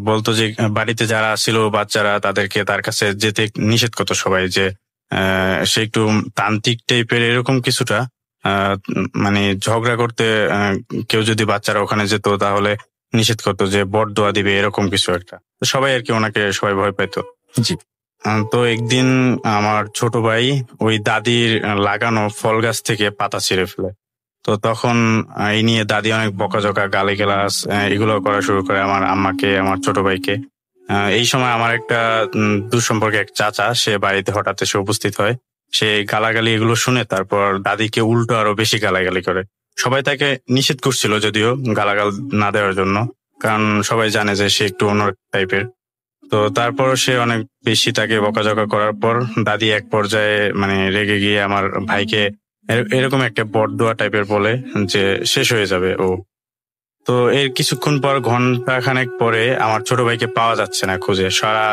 [SPEAKER 5] বলতো যে বাড়িতে যারা ছিল বাচ্চারা, তাদেরকে তার কাছে যেতে নিষেধ করতো সবাই, যে সে একটু তান্ত্রিক টাইপের এরকম কিছুটা। মানে ঝগড়া করতে কেউ যদি বাচ্চারা ওখানে যেত তাহলে নিষেধ করতো, যে বরদোয়া দিবে এরকম কিছু একটা। সবাই আর কি ওনাকে সবাই ভয় পাইতো।
[SPEAKER 1] জি।
[SPEAKER 5] তো একদিন আমার ছোট ভাই ওই দাদির লাগানো ফল গাছ থেকে পাতা ছিঁড়ে ফেলে। তো তখন এই নিয়ে দাদি অনেক বকাঝকা, গালিগালাজ এগুলো করা শুরু করে আমার আম্মাকে, আমার ছোট ভাইকে। এই সময় আমার একটা দুঃসম্পর্কে এক চাচা, সে বাড়িতে হঠাৎ এসে উপস্থিত হয়। সে গালাগালি এগুলো শুনে তারপর দাদিকে উল্টো আরো বেশি গালাগালি করে। সবাই তাকে নিষেধ করছিল যদিও গালাগাল না দেওয়ার জন্য, কারণ সবাই জানে যে সে একটু অন্য টাইপের। তো তারপর সে অনেক বেশি তাকে বকাঝকা করার পর দাদি এক পর্যায়ে মানে রেগে গিয়ে আমার ভাইকে এরকম একটা বরদোয়া টাইপের বলে যে শেষ হয়ে যাবে ও। তো এর কিছুক্ষণ পর, ঘন্টা খানেক পরে, আমার ছোট ভাইকে পাওয়া যাচ্ছে না খুঁজে। সারা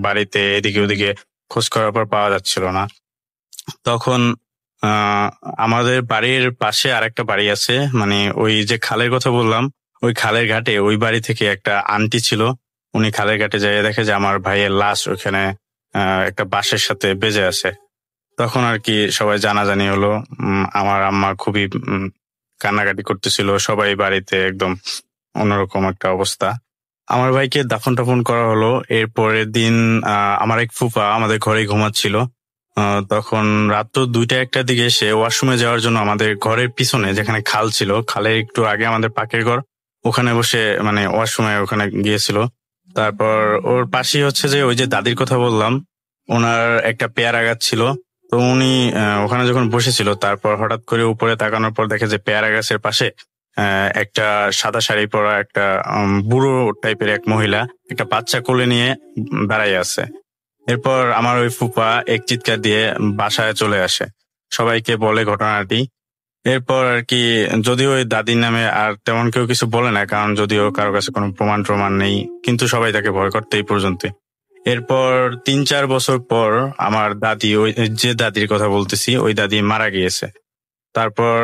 [SPEAKER 5] বাড়িতে এদিকে ওদিকে খোঁজ করার পর পাওয়া যাচ্ছিল না। তখন আমাদের বাড়ির পাশে আরেকটা বাড়ি আছে, মানে ওই যে খালের কথা বললাম, ওই খালের ঘাটে ওই বাড়ি থেকে একটা আন্টি ছিল। উনি খালের ঘাটে যাইয়ে দেখে যে আমার ভাইয়ের লাশ ওখানে একটা বাঁশের সাথে বেজে আছে। তখন আর কি সবাই জানাজানি হলো। আমার আম্মা খুবই কান্নাকাটি করতেছিল, সবাই বাড়িতে একদম অন্যরকম একটা অবস্থা। আমার ভাইকে দাফন টাফন করা হলো। এরপরের দিন আমার এক ফুফা আমাদের ঘরেই ঘুমাচ্ছিল। তখন রাত 2টা-1টার দিকে সে ওয়াশরুমে যাওয়ার জন্য আমাদের ঘরের পিছনে, যেখানে খাল ছিল, খালের একটু আগে আমাদের পাকের ঘর, ওখানে বসে মানে ওয়াশরুমে ওখানে গিয়েছিল। তারপর ওর পাশেই হচ্ছে যে ওই যে দাদির কথা বললাম, ওনার একটা পেয়ারা গাছ ছিল। তো উনি ওখানে যখন বসেছিল, তারপর হঠাৎ করে উপরে তাকানোর পর দেখে যে পেয়ারা গাছের পাশে একটা সাদা শাড়ি পরা একটা বুড়ো টাইপের এক মহিলা একটা বাচ্চা কোলে নিয়ে দাঁড়াই আছে। এরপর আমার ওই ফুপা এক চিৎকার দিয়ে বাসায় চলে আসে, সবাইকে বলে ঘটনাটি। এরপর আর কি যদিও ওই দাদির নামে আর তেমন কেউ কিছু বলে না, কারণ যদিও কারো কাছে কোনো প্রমাণ নেই, কিন্তু সবাই তাকে ভয় করতে এই পর্যন্ত। এরপর 3-4 বছর পর আমার দাদি, ওই যে দাদির কথা বলতেছি, ওই দাদি মারা গিয়েছে। তারপর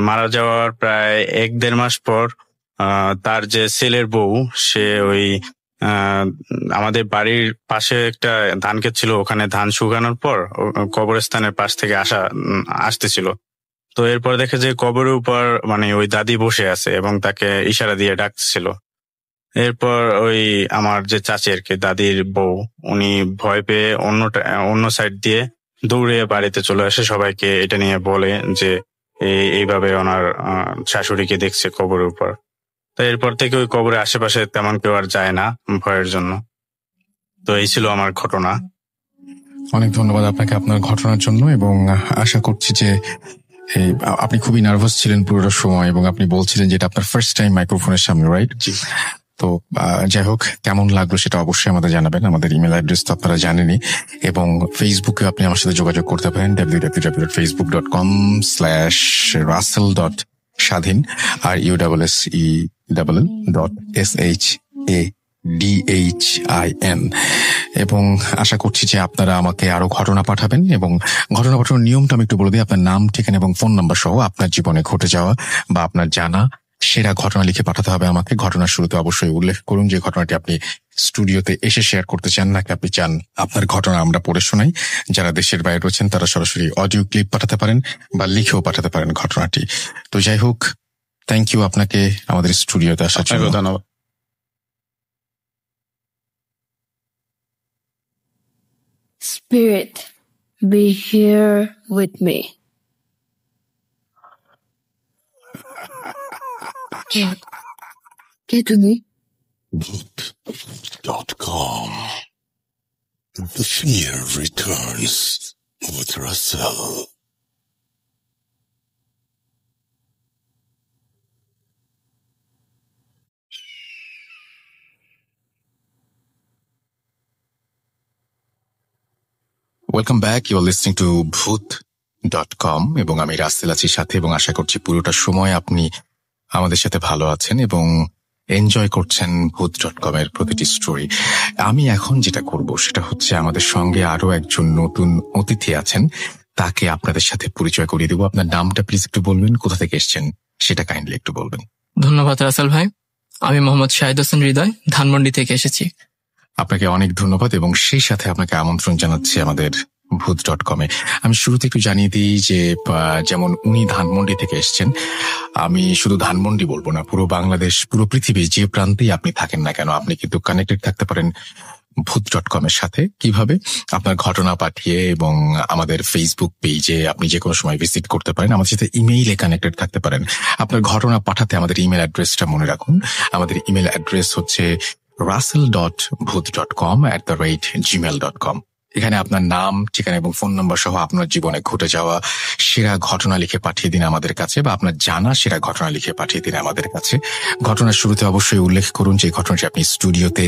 [SPEAKER 5] মারা যাওয়ার প্রায় 1-1.5 মাস পর তার যে ছেলের বউ, সে ওই আমাদের বাড়ির পাশে একটা ধান ক্ষেত ছিল, ওখানে ধান শুকানোর পর কবরস্থানের পাশ থেকে আসতেছিল। তো এরপর দেখে যে কবরের উপর মানে ওই দাদি বসে আছে এবং তাকে ইশারা দিয়ে ডাকছিল। এরপর ওই আমার যে চাচি আর কি, দাদির বউ, উনি ভয় পেয়ে অন্য সাইড দিয়ে দৌড়ে বাড়িতে চলে আসে, সবাইকে এটা নিয়ে বলে যে এইভাবে ওনার শাশুড়িকে দেখছে কবরের উপর। তো এরপর থেকে ওই কবরের আশেপাশে তেমন কেউ আর যায় না ভয়ের জন্য। তো এই ছিল আমার ঘটনা।
[SPEAKER 1] অনেক ধন্যবাদ আপনাকে আপনার ঘটনার জন্য, এবং আশা করছি যে আপনি খুবই নার্ভাস ছিলেন পুরোটা সময়, এবং আপনি বলছিলেন যে এটা আপনার ফার্স্ট টাইম মাইক্রোফোনের সামনে, রাইট? জি। তো যাই হোক, কেমন লাগলো সেটা অবশ্যই আমাদের জানাবেন। আমাদের ইমেল অ্যাড্রেস তো আপনারা জানেনই, এবং ফেসবুকে আপনি আমার সাথে যোগাযোগ করতে পারেন www.facebook.com/russell.স্বাধীন আর USSELL.SHADHIN। DHIN। এবং আশা করছি যে আপনারা আমাকে আরো ঘটনা পাঠাবেন, এবং ঘটনা পাঠানোর নিয়মটা আমি একটু বলে দিই। আপনার নাম, ঠিকানা এবং ফোন নাম্বার সহ আপনার জীবনে ঘটে যাওয়া বা আপনার জানা সেরা ঘটনা লিখে পাঠাতে হবে আমাকে। ঘটনার শুরুতে অবশ্যই উল্লেখ করুন যে ঘটনাটি আপনি স্টুডিওতে এসে শেয়ার করতে চান, নাকি আপনি চান আপনার ঘটনা আমরা পড়ে শোনাই। যারা দেশের বাইরে রয়েছেন তারা সরাসরি অডিও ক্লিপ পাঠাতে পারেন বা লিখেও পাঠাতে পারেন ঘটনাটি। তো যাই হোক, থ্যাংক ইউ আপনাকে আমাদের স্টুডিওতে আসার জন্য।
[SPEAKER 5] ধন্যবাদ।
[SPEAKER 2] Spirit, be here with me. কে তুমি?
[SPEAKER 3] Bhoot.com. The fear returns with Russell.
[SPEAKER 1] Welcome back, you are listening to Bhoot.com এবং আমি রাসেল আছি সাথে, এবং আশা করছি পুরোটা সময় আপনি আমাদের সাথে ভালো আছেন এবং এনজয় করছেন Bhoot.com এর প্রতিটি স্টোরি। আমি এখন যেটা করব সেটা হচ্ছে আমাদের সঙ্গে আরো একজন নতুন অতিথি আছেন, তাকে আপনাদের সাথে পরিচয় করিয়ে দেবো। আপনার নামটা প্লিজ একটু বলবেন, কোথা থেকে এসেছেন সেটা কাইন্ডলি একটু বলবেন।
[SPEAKER 6] ধন্যবাদ রাসেল ভাই, আমি মোহাম্মদ শাহিদ হোসেন হৃদয়, ধানমন্ডি থেকে এসেছি।
[SPEAKER 1] আপনাকে অনেক ধন্যবাদ এবং সেই সাথে আপনাকে আমন্ত্রণ জানাচ্ছি আমাদের Bhoot.com এ। আমি শুরুতে একটু জানিয়ে দিই যে যেমন উনি ধানমন্ডি থেকে এসেছেন, আমি শুধু ধানমন্ডি বলবো না, পুরো বাংলাদেশ, পুরো পৃথিবী যে প্রান্তেই আপনি থাকেন না কেন, আপনি কিন্তু কানেক্টেড থাকতে পারেন Bhoot.com এর সাথে। কিভাবে? আপনার ঘটনা পাঠিয়ে এবং আমাদের ফেসবুক পেজে আপনি যে কোনো সময় ভিজিট করতে পারেন, আমাদের সাথে ইমেইলে কানেক্টেড থাকতে পারেন। আপনার ঘটনা পাঠাতে আমাদের ইমেল অ্যাড্রেসটা মনে রাখুন। আমাদের ইমেল অ্যাড্রেস হচ্ছে russell.bhoot.com@gmail.com। এখানে আপনার নাম, ঠিকানা এবং ফোন নম্বর সহ আপনার জীবনে ঘটে যাওয়া সেরা ঘটনা লিখে পাঠিয়ে দিন আমাদের কাছে, বা আপনার জানা সেরা ঘটনা লিখে পাঠিয়ে দিন আমাদের কাছে। ঘটনার শুরুতে অবশ্যই উল্লেখ করুন যে ঘটনাটি আপনি স্টুডিওতে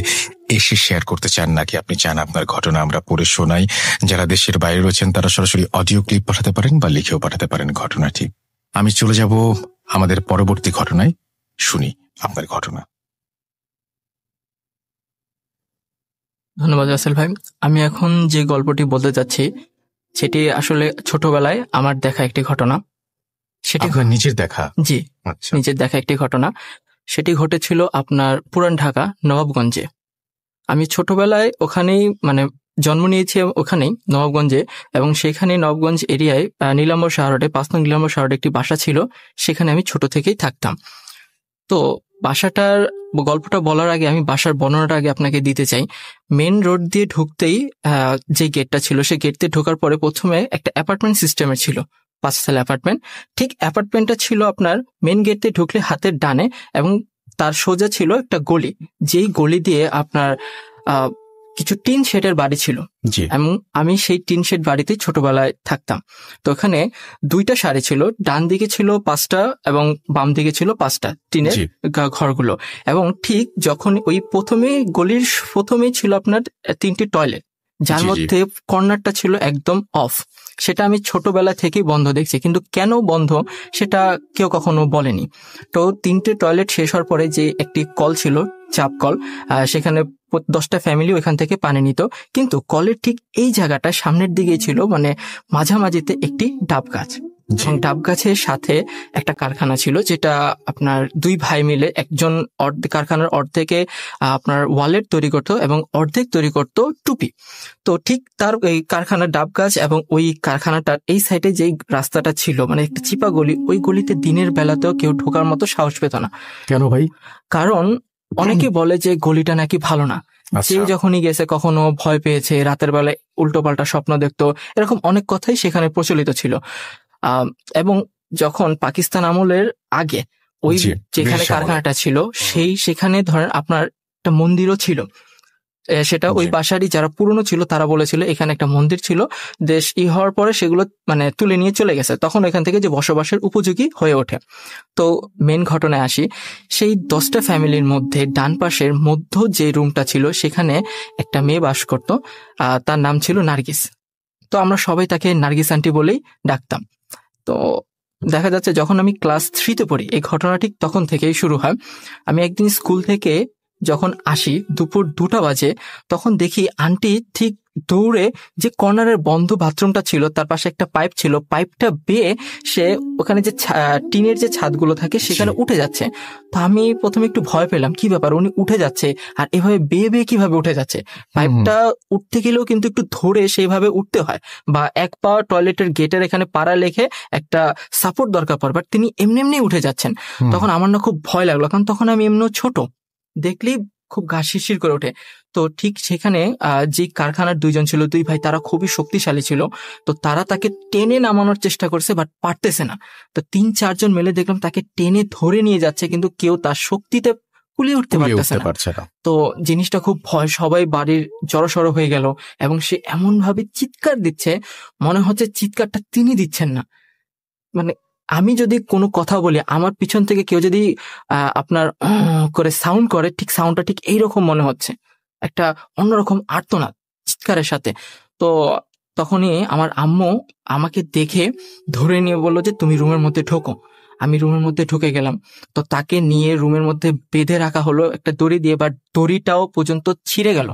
[SPEAKER 1] এসে শেয়ার করতে চান, নাকি আপনি চান আপনার ঘটনা আমরা পড়ে শোনাই। যারা দেশের বাইরে রয়েছেন তারা সরাসরি অডিও ক্লিপ পাঠাতে পারেন বা লিখেও পাঠাতে পারেন ঘটনাটি। আমি চলে যাব আমাদের পরবর্তী ঘটনায়। শুনি আপনার ঘটনা।
[SPEAKER 6] ধন্যবাদ রাসেল ভাই। আমি এখন যে গল্পটি বলতে যাচ্ছি সেটি আসলে ছোটবেলায় আমার দেখা একটি ঘটনা। সেটি
[SPEAKER 1] আপনার নিজের দেখা?
[SPEAKER 6] জি,
[SPEAKER 1] আচ্ছা।
[SPEAKER 6] নিজের দেখা একটি ঘটনা। সেটি ঘটেছিল আপনার পুরান ঢাকা নবাবগঞ্জে। আমি ছোটবেলায় ওখানেই জন্ম নিয়েছি ওখানেই নবাবগঞ্জে, এবং সেখানে নবাবগঞ্জ এরিয়ায় নীলাম্বর শাহরোডে 5 নং নীলাম্বর শাহরোডে একটি বাসা ছিল, সেখানে আমি ছোট থেকেই থাকতাম। তো বাসাটার গল্পটা বলার আগে আমি বাসার বর্ণনাটা আগে আপনাকে দিতে চাই। মেন রোড দিয়ে ঢুকতেই যে গেটটা ছিল, সেই গেট দিয়ে ঢোকার পরে প্রথমে একটা অ্যাপার্টমেন্ট সিস্টেমের ছিল, 5 তলা অ্যাপার্টমেন্ট। ঠিক অ্যাপার্টমেন্টটা ছিল আপনার মেন গেট দিয়ে ঢুকলে হাতের ডানে, এবং তার সোজা ছিল একটা গলি, যেই গলি দিয়ে আপনার কিছু টিন শেডের বাড়ি ছিল, এবং আমি সেই টিন শেড বাড়িতেই ছোটবেলায় থাকতাম। তো ওখানে 2টা সারি ছিল, ডান দিকে ছিল 5টা এবং বাম দিকে ছিল 5টা টিনের ঘরগুলো। এবং ঠিক যখন ওই গলির প্রথমেই ছিল আপনার 3টি টয়লেট, যার মধ্যে কর্নারটা ছিল একদম অফ। সেটা আমি ছোটবেলা থেকেই বন্ধ দেখছি, কিন্তু কেন বন্ধ সেটা কেউ কখনো বলেনি। তো 3টে টয়লেট শেষ হওয়ার পরে যে একটি কল ছিল, চাপ কল, সেখানে 10টা ফ্যামিলি ওইখান থেকে পানি নিত, কিন্তু কলের ঠিক এই জায়গাটা সামনের দিকেই ছিল মাঝামাঝিতে একটি ডাব গাছ, এবং ডাব গাছের সাথে একটা কারখানা ছিল, যেটা আপনার 2 ভাই মিলে, একজন কারখানার অর্ধেকে আপনার ওয়ালেট তৈরি করতো এবং অর্ধেক তৈরি করতো টুপি। তো ঠিক তার এই কারখানার ডাব গাছ এবং ওই কারখানাটার এই সাইডে যেই রাস্তাটা ছিল, একটা চিপা গলি, ওই গলিতে দিনের বেলাতেও কেউ ঢোকার মতো সাহস পেত না।
[SPEAKER 1] কেন ভাই?
[SPEAKER 6] কারণ অনেকে বলে যে গলিটা নাকি ভালো না, যে যখনই গেছে কখনো ভয় পেয়েছে, রাতের বেলায় উল্টো পাল্টা স্বপ্ন দেখতো, এরকম অনেক কথাই সেখানে প্রচলিত ছিল। এবং যখন পাকিস্তান আমলের আগে ওই যেখানে কারখানাটা ছিল, সেখানে ধরেন আপনার একটা মন্দিরও ছিল। সেটা ওই বাসারই যারা পুরনো ছিল তারা বলেছিল এখানে একটা মন্দির ছিল, দেশ হওয়ার পরে সেগুলো তুলে নিয়ে চলে গেছে, তখন এখান থেকে যে বসবাসের উপযোগী হয়ে ওঠে। তো মেন ঘটনায় আসি। সেই 10টা ফ্যামিলির মধ্যে ডান পাশের মধ্য যে রুমটা ছিল, সেখানে একটা মেয়ে বাস করত, তার নাম ছিল নার্গিস। তো আমরা সবাই তাকে নার্গিস আন্টি বলেই ডাকতাম। তো দেখা যাচ্ছে যখন আমি ক্লাস 3-তে পড়ি, এই ঘটনা ঠিক তখন থেকেই শুরু হয়। আমি একদিন স্কুল থেকে যখন আসি দুপুর 2টা বাজে, তখন দেখি আন্টি ঠিক দৌড়ে যে কর্নারের বন্ধ বাথরুমটা ছিল তার পাশে একটা পাইপ ছিল, পাইপটা বেয়ে সে ওখানে যে টিনের যে ছাদগুলো থাকে সেখানে উঠে যাচ্ছে। তো আমি প্রথমে একটু ভয় পেলাম, কি ব্যাপার উনি উঠে যাচ্ছে আর এভাবে বেয়ে বেয়ে কিভাবে উঠে যাচ্ছে। পাইপটা উঠতে গেলেও কিন্তু একটু ধরে সেইভাবে উঠতে হয়, বা এক পা টয়লেটের গেটের এখানে পাড়া লেখে একটা সাপোর্ট দরকার পড়ে, বাট তিনি এমনি এমনি উঠে যাচ্ছেন। তখন আমার না খুব ভয় লাগলো, কারণ তখন আমি এমনিও ছোট, দেখলেই খুব গা শিরশির করে ওঠে। তো ঠিক সেখানে যে কারখানার 2জন ছিল, 2 ভাই, তারা খুবই শক্তিশালী ছিল। তো তারা তাকে টেনে নামানোর চেষ্টা করছে, বাট পারতেছে না। তো 3-4 জন মিলে দেখলাম তাকে টেনে ধরে নিয়ে যাচ্ছে, কিন্তু কেউ তার শক্তিতে কুলিয়ে উঠতে পারতেছে না। তো জিনিসটা খুব ভয়, সবাই বাড়ির জড়সড় হয়ে গেল এবং সে এমন ভাবে চিৎকার দিচ্ছে, মনে হচ্ছে চিৎকারটা তিনি দিচ্ছেন না। মানে আমি যদি কোনো কথা বলি, আমার পিছন থেকে কেউ যদি আপনার করে সাউন্ড করে, ঠিক সাউন্ডটা ঠিক এইরকম মনে হচ্ছে, একটা অন্যরকম আর্তনাদ চিৎকারের সাথে। তো তখনই আমার আম্মু আমাকে দেখে ধরে নিয়ে বললো যে তুমি রুমের মধ্যে ঢোকো। আমি রুমের মধ্যে ঢুকে গেলাম। তো তাকে নিয়ে রুমের মধ্যে বেঁধে রাখা হলো একটা দড়ি দিয়ে, বাট দড়িটাও পর্যন্ত ছিঁড়ে গেল,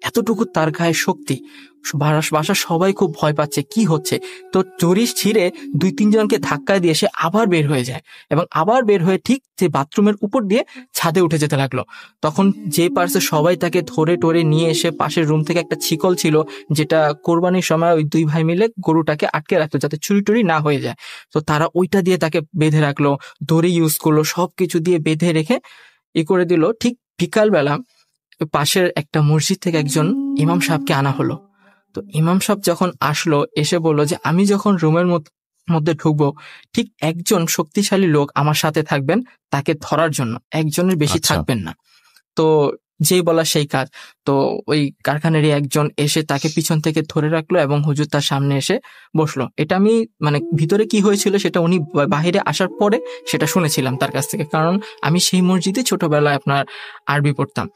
[SPEAKER 6] এতটুকু তার গায়ে শক্তি। বাসার সবাই খুব ভয় পাচ্ছে, কি হচ্ছে। তো দড়ি ছিঁড়ে 2-3 জনকে ধাক্কা দিয়ে সে আবার বের হয়ে যায়, এবং আবার বের হয়ে ঠিক যে বাথরুমের উপর দিয়ে ছাদে উঠে যেতে লাগলো। তখন যে পারছে সবাই তাকে ধরে টরে নিয়ে এসে পাশের রুম থেকে একটা ছিকল ছিল, যেটা কোরবানির সময় ওই 2 ভাই মিলে গরুটাকে আটকে রাখতো যাতে চুরি টুরি না হয়ে যায়। তো তারা ওইটা দিয়ে তাকে বেঁধে রাখলো, দড়ি ইউজ করলো, সবকিছু দিয়ে বেঁধে রেখে করে দিল। ঠিক বিকালবেলা পাশের একটা মসজিদ থেকে একজন ইমাম সাহেবকে আনা হলো। তো ইমাম সাহেব যখন আসলো, এসে বলল যে আমি যখন রুমের মধ্যে ঢুকবো, ঠিক একজন শক্তিশালী লোক আমার সাথে থাকবেন তাকে ধরার জন্য, একজনের বেশি থাকবেন না। তো যেই বলা সেই কাজ। তো ওই কারখানারই একজন এসে তাকে পিছন থেকে ধরে রাখলো এবং হুজুর তার সামনে এসে বসলো। এটা আমি ভিতরে কি হয়েছিল সেটা উনি বাহিরে আসার পরে সেটা শুনেছিলাম তার কাছ থেকে, কারণ আমি সেই মসজিদে ছোটবেলায় আপনার আরবি পড়তাম।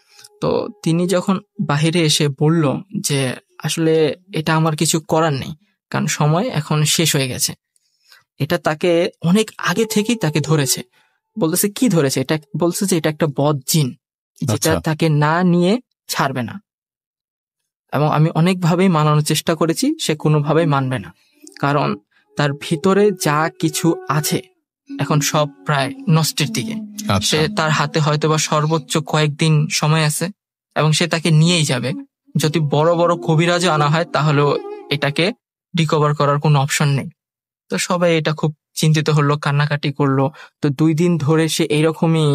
[SPEAKER 6] তো তিনি যখন বাহিরে এসে বলল যে আসলে এটা আমার কিছু করার নেই, কারণ সময় এখন শেষ হয়ে গেছে, এটা তাকে অনেক আগে থেকেই তাকে ধরেছে। বলতেছে কি ধরেছে, এটা বলছে যে এটা একটা বদ জিন, যেটা তাকে না নিয়ে ছাড়বে না। এবং আমি অনেকভাবেই মানানোর চেষ্টা করেছি, সে কোনোভাবেই মানবে না, কারণ তার ভিতরে যা কিছু আছে এখন সব প্রায় নষ্টের দিকে। সে তার হাতে হয়তোবা সর্বোচ্চ কয়েকদিন সময় আছে এবং সে তাকে নিয়েই যাবে। যদি বড় বড় কবিরাজও আনা হয় তাহলেও এটাকে রিকভার করার কোনো অপশন নেই। তো সবাই এটা খুব চিন্তিত হলো, কান্নাকাটি করলো। তো 2 দিন ধরে সে এইরকমই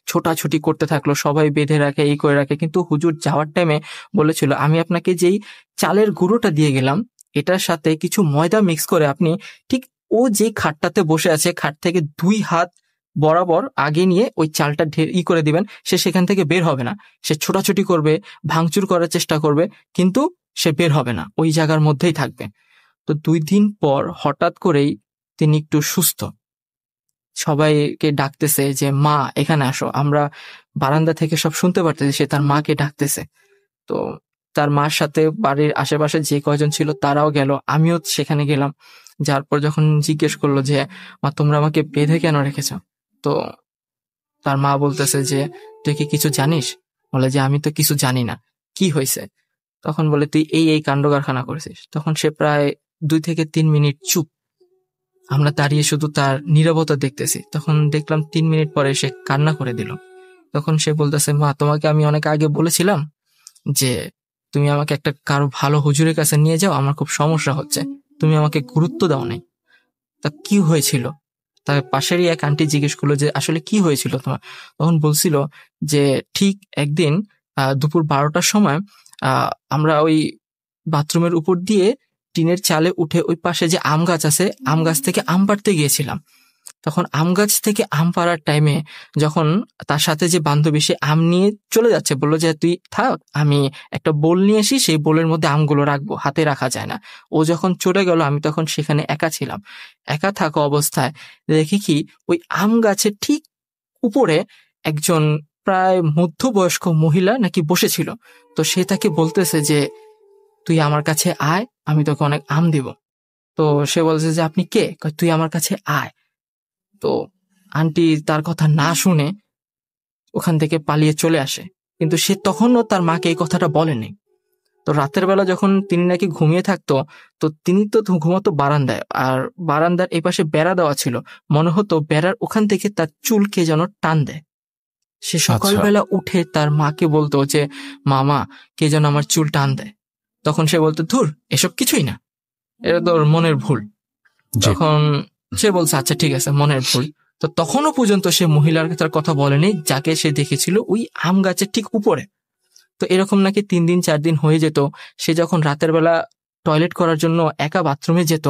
[SPEAKER 6] ছোটাছুটি করতে থাকলো, সবাই বেঁধে রাখে, এই করে রাখে। কিন্তু হুজুর যাওয়ার টাইমে বলেছিল আমি আপনাকে যেই চালের গুঁড়োটা দিয়ে গেলাম এটার সাথে কিছু ময়দা মিক্স করে আপনি ঠিক ও যেই খাটটাতে বসে আছে খাট থেকে 2 হাত বরাবর আগে নিয়ে ওই চালটা করে দিবেন, সে সেখান থেকে বের হবে না। সে ছোটাছুটি করবে, ভাঙচুর করার চেষ্টা করবে, কিন্তু সে বের হবে না, ওই জায়গার মধ্যেই থাকবে। তো 2 দিন পর হঠাৎ করেই তিনি একটু সুস্থ, সবাইকে ডাকতেছে যে মা এখানে আসো। আমরা বারান্দা থেকে সব শুনতে পারতেছি, সে তার মাকে ডাকতেছে। তো তার মার সাথে বাড়ির আশেপাশে যে কয়জন ছিল তারাও গেল, আমিও সেখানে গেলাম। যার পর যখন জিজ্ঞেস করলো যে মা তোমরা আমাকে বেঁধে কেন রেখেছ, তো তার মা বলতেছে যে তুই কি কিছু জানিস? বলে যে আমি তো কিছু জানি না, কি হয়েছে? তখন বলে তুই এই কাণ্ড কারখানা করেছিস। তখন সে প্রায় 2 থেকে 3 মিনিট চুপ। আমরা দাঁড়িয়ে শুধু তার নীরবতা দেখতেছি। তখন দেখলাম 3 মিনিট পরে সে কান্না করে দিল। তখন সে বলতেছে মা তোমাকে আমি অনেক আগে বলেছিলাম যে তুমি আমাকে একটা কারো ভালো হুজুরের কাছে নিয়ে যাও, আমার খুব সমস্যা হচ্ছে, তুমি আমাকে গুরুত্ব দাও নাই। তা কি হয়েছিল? তার পাশেরই এক আন্টি জিজ্ঞেস করলো যে আসলে কি হয়েছিল তোমার? তখন বলছিল যে ঠিক একদিন দুপুর 12টার সময় আমরা ওই বাথরুমের উপর দিয়ে টিনের চালে উঠে ওই পাশে যে আম গাছ আছে, আম গাছ থেকে আম পাড়তে গিয়েছিলাম। তখন আম গাছ থেকে আম পাড়ার টাইমে যখন তার সাথে যে বান্ধবী সে আম নিয়ে চলে যাচ্ছে, বললো যে তুই থাক, আমি একটা বোল নিয়ে আসি, সেই বোলের মধ্যে আমগুলো রাখবো, হাতে রাখা যায় না। ও যখন চলে গেল আমি তখন সেখানে একা ছিলাম। একা থাকা অবস্থায় দেখি কি ওই আম গাছের ঠিক উপরে একজন প্রায় মধ্যবয়স্ক মহিলা নাকি বসেছিল। তো সে তাকে বলতেছে যে তুই আমার কাছে আয়, আমি তোকে অনেক আম দিব। তো সে বলছে যে আপনি কে? তুই আমার কাছে আয়। তো আন্টি তার কথা না শুনে ওখান থেকে পালিয়ে চলে আসে, কিন্তু সে তখনও তার মাকে এই কথাটা বলেনি। তো রাতের বেলা যখন তিনি নাকি ঘুমিয়ে থাকতো, তো তিনি তো ঘুমাতো বারান্দায়, আর বারান্দার এই পাশে বেড়া দেওয়া ছিল, মনে হতো বেড়ার ওখান থেকে তার চুল কে যেন টান দেয়। সে সকালবেলা উঠে তার মাকে বলতো যে মামা, কে যেন আমার চুল টান দেয়। তখন সে বলতো, ধুর, এসব কিছুই না, এটা তোর মনের ভুল। তখন সে বলছে আচ্ছা ঠিক আছে, মনের ভুল। তো তখনও পর্যন্ত সে মহিলার কথা বলেনি যাকে সে দেখেছিল ওই আম গাছের ঠিক উপরে। তো এরকম নাকি 3 দিন 4 দিন হয়ে যেত। সে যখন রাতের বেলা টয়লেট করার জন্য একা বাথরুমে যেত,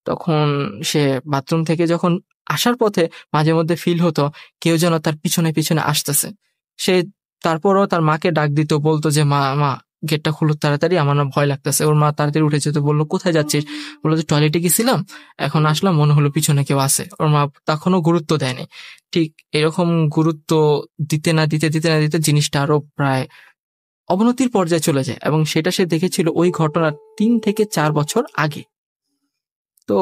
[SPEAKER 6] তখন সে বাথরুম থেকে যখন আসার পথে মাঝে মধ্যে ফিল হতো কেউ যেন তার পিছনে পিছনে আসতেছে। সে তারপরও তার মাকে ডাক দিত, বলতো যে মা মা গেটটা খুলো তাড়াতাড়ি, আমার না ভয় লাগতেছে। ওর মা তাড়াতাড়ি উঠে যেত, বললো কোথায় যাচ্ছিস? বললো যে টয়লেটে গেছিলাম, এখন আসলাম, মনে হলো পিছনে কেউ আছে। ওর মা তখনও গুরুত্ব দেয়নি। ঠিক এরকম গুরুত্ব দিতে না দিতে জিনিসটা আরো প্রায় অবনতির পর্যায়ে চলে যায়, এবং সেটা সে দেখেছিল ওই ঘটনার 3 থেকে 4 বছর আগে। তো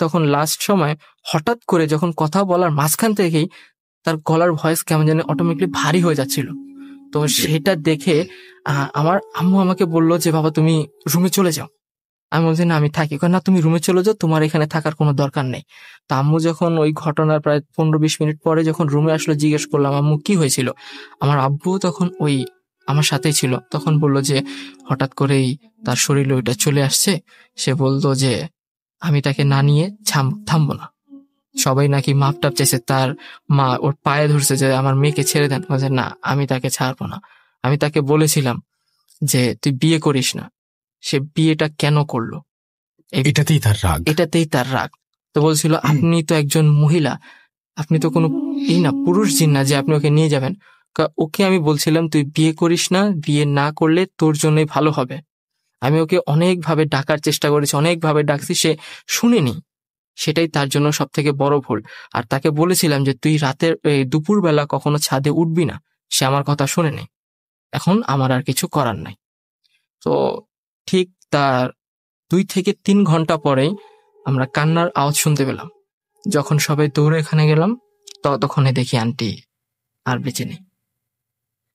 [SPEAKER 6] তখন লাস্ট সময় হঠাৎ করে যখন কথা বলার মাঝখান থেকেই তার গলার ভয়েস কেমন জানি অটোমেটিকলি ভারী হয়ে যাচ্ছিল। তো সেটা দেখে আমার আম্মু আমাকে বললো যে বাবা তুমি রুমে চলে যাও। আমি বলছি না, আমি থাকি। না, তুমি রুমে চলে যাও, তোমার এখানে থাকার কোনো দরকার নেই। তো আম্মু যখন ওই ঘটনার প্রায় 15-20 মিনিট পরে যখন রুমে আসলে জিজ্ঞেস করলাম আম্মু কি হয়েছিল, আমার আব্বু তখন ওই আমার সাথেই ছিল। তখন বলল যে হঠাৎ করেই তার শরীরে ওইটা চলে আসছে। সে বলতো যে আমি তাকে না নিয়ে থামবো না। সবাই নাকি মাপ টাপ চেয়েছে, তার মা ওর পায়ে ধরছে যে আমার মেয়েকে ছেড়ে দেন। বলছে না, আমি তাকে ছাড়বো না। আমি তাকে বলেছিলাম যে তুই বিয়ে করিস না। সে বিয়েটা কেন করলো?
[SPEAKER 1] এটাতেই তার রাগ। তো বলছিল আপনি তো একজন মহিলা, আপনি তো কোনো পুরুষ জিন না যে আপনি ওকে নিয়ে যাবেন। ওকে আমি বলছিলাম তুই বিয়ে করিস না, বিয়ে না করলে তোর জন্যই ভালো হবে। আমি ওকে অনেকভাবে ডাকার চেষ্টা করেছি, অনেকভাবে ডাকছি, সে শুনেনি। সেটাই তার জন্য সব থেকে বড় ভুল। আর তাকে বলেছিলাম যে তুই দুপুরবেলা কখনো ছাদে উঠবি না। সে আমার কথা শুনেনি। এখন আমার আর কিছু করার নাই। তো ঠিক তার 2 থেকে 3 ঘন্টা পরেই আমরা কান্নার আওয়াজ শুনতে পেলাম। যখন সবাই দৌড়ে এখানে গেলাম, ততক্ষণে দেখি আন্টি আর বেঁচে নেই।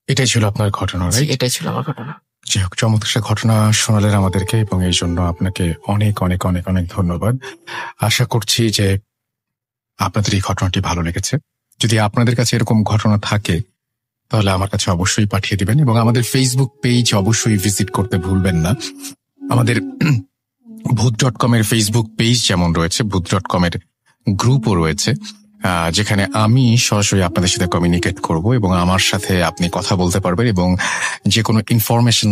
[SPEAKER 1] এটাই ছিল আপনার ঘটনা?
[SPEAKER 6] এটাই ছিল আমার ঘটনা।
[SPEAKER 1] যাই হোক, চমৎকার ঘটনা শোনালেন আমাদেরকে, এবং এই জন্য আপনাকে অনেক অনেক অনেক অনেক ধন্যবাদ। আশা করছি যে আপনাদের এই ঘটনাটি ভালো লেগেছে। যদি আপনাদের কাছে এরকম ঘটনা থাকে তাহলে আমার কাছে অবশ্যই পাঠিয়ে দিবেন, এবং আমাদের ফেসবুক পেজ অবশ্যই ভিজিট করতে ভুলবেন না। আমাদের ভূত.com এর ফেসবুক পেজ যেমন রয়েছে, ভূত.com এর গ্রুপও রয়েছে, যেখানে আমি সরাসরি আপনাদের সাথে কমিউনিকেট করব, এবং আমার সাথে আপনি কথা বলতে পারবেন, এবং যে কোনো ইনফরমেশন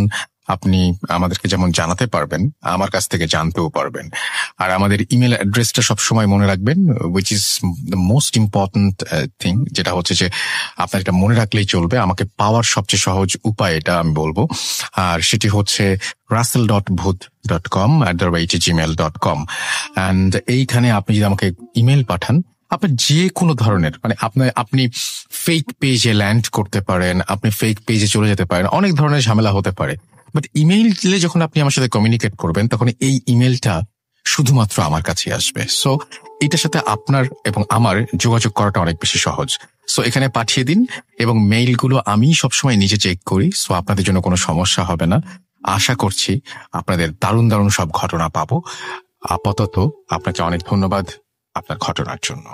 [SPEAKER 1] আপনি আমাদেরকে যেমন জানাতে পারবেন, আমার কাছ থেকে জানতেও পারবেন। আর আমাদের ইমেল অ্যাড্রেসটা সবসময় মনে রাখবেন, which is the most important thing, যেটা হচ্ছে যে আপনার এটা মনে রাখলেই চলবে। আমাকে পাওয়ার সবচেয়ে সহজ উপায় এটা আমি বলবো, আর সেটি হচ্ছে russell.booth.com@gmail.com। অ্যান্ড এইখানে আপনি যদি আমাকে ইমেল পাঠান, আপনার যে কোনো ধরনের, আপনি ফেক পেজে ল্যান্ড করতে পারেন, আপনি ফেক পেজে চলে যেতে পারেন, অনেক ধরনের ঝামেলা হতে পারে। বাট ইমেইলে যখন আপনি আমার সাথে কমিউনিকেট করবেন, তখন এই ইমেলটা শুধুমাত্র আমার কাছে আসবে। সো এটার সাথে আপনার এবং আমার যোগাযোগ করাটা অনেক বেশি সহজ। সো এখানে পাঠিয়ে দিন, এবং মেইলগুলো আমি সবসময় নিজে চেক করি। সো আপনাদের জন্য কোনো সমস্যা হবে না। আশা করছি আপনাদের দারুণ দারুণ সব ঘটনা পাবো। আপাতত আপনাকে অনেক ধন্যবাদ আপনার ঘটনার জন্য।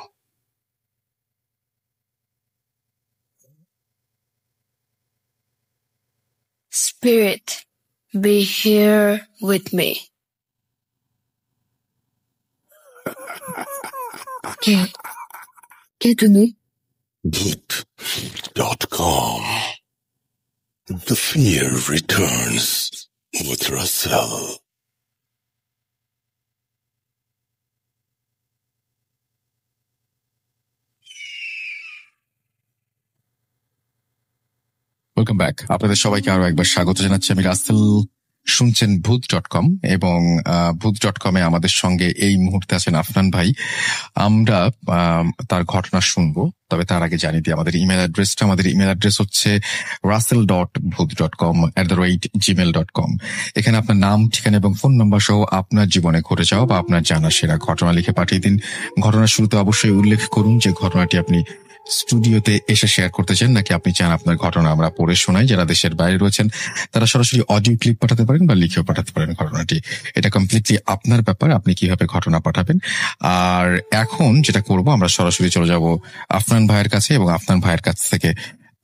[SPEAKER 2] Spirit, be here with me. কে তুমি?
[SPEAKER 3] Booth.com. The fear returns with Russell.
[SPEAKER 1] Welcome back. আপনাদের সবাইকে আরো একবার স্বাগত জানাচ্ছি। আমি রাসেল, শুনছেন ভূত.com, এবং ভূত.com এ আমাদের সঙ্গে এই মুহূর্তে আছেন আফনান ভাই। আমরা তার ঘটনা শুনবো, তবে তার আগে জানিয়ে দিই আমাদের ইমেল অ্যাড্রেসটা। আমাদের ইমেল অ্যাড্রেস হচ্ছে russell.booth.com@gmail.com। এখানে আপনার নাম, ঠিকানা এবং ফোন নম্বর সহ আপনার জীবনে ঘটে যাওয়া বা আপনার জানা সেরা ঘটনা লিখে পাঠিয়ে দিন। ঘটনার শুরুতে অবশ্যই উল্লেখ করুন যে ঘটনাটি আপনি স্টুডিওতে এসে শেয়ার করতে চান, নাকি আপনি চান আপনার ঘটনা আমরা পড়ে শোনাই? যারা দেশের বাইরে রয়েছেন তারা সরাসরি অডিও ক্লিপ পাঠাতে পারেন বা লিখেও পাঠাতে পারেন ঘটনাটি। এটা কমপ্লিটলি আপনার ব্যাপার, আপনি কিভাবে ঘটনা পাঠাবেন। আর এখন যেটা করব, আমরা সরাসরি চলে যাব আফনান ভাইয়ের কাছে এবং আফনান ভাইয়ের কাছ থেকে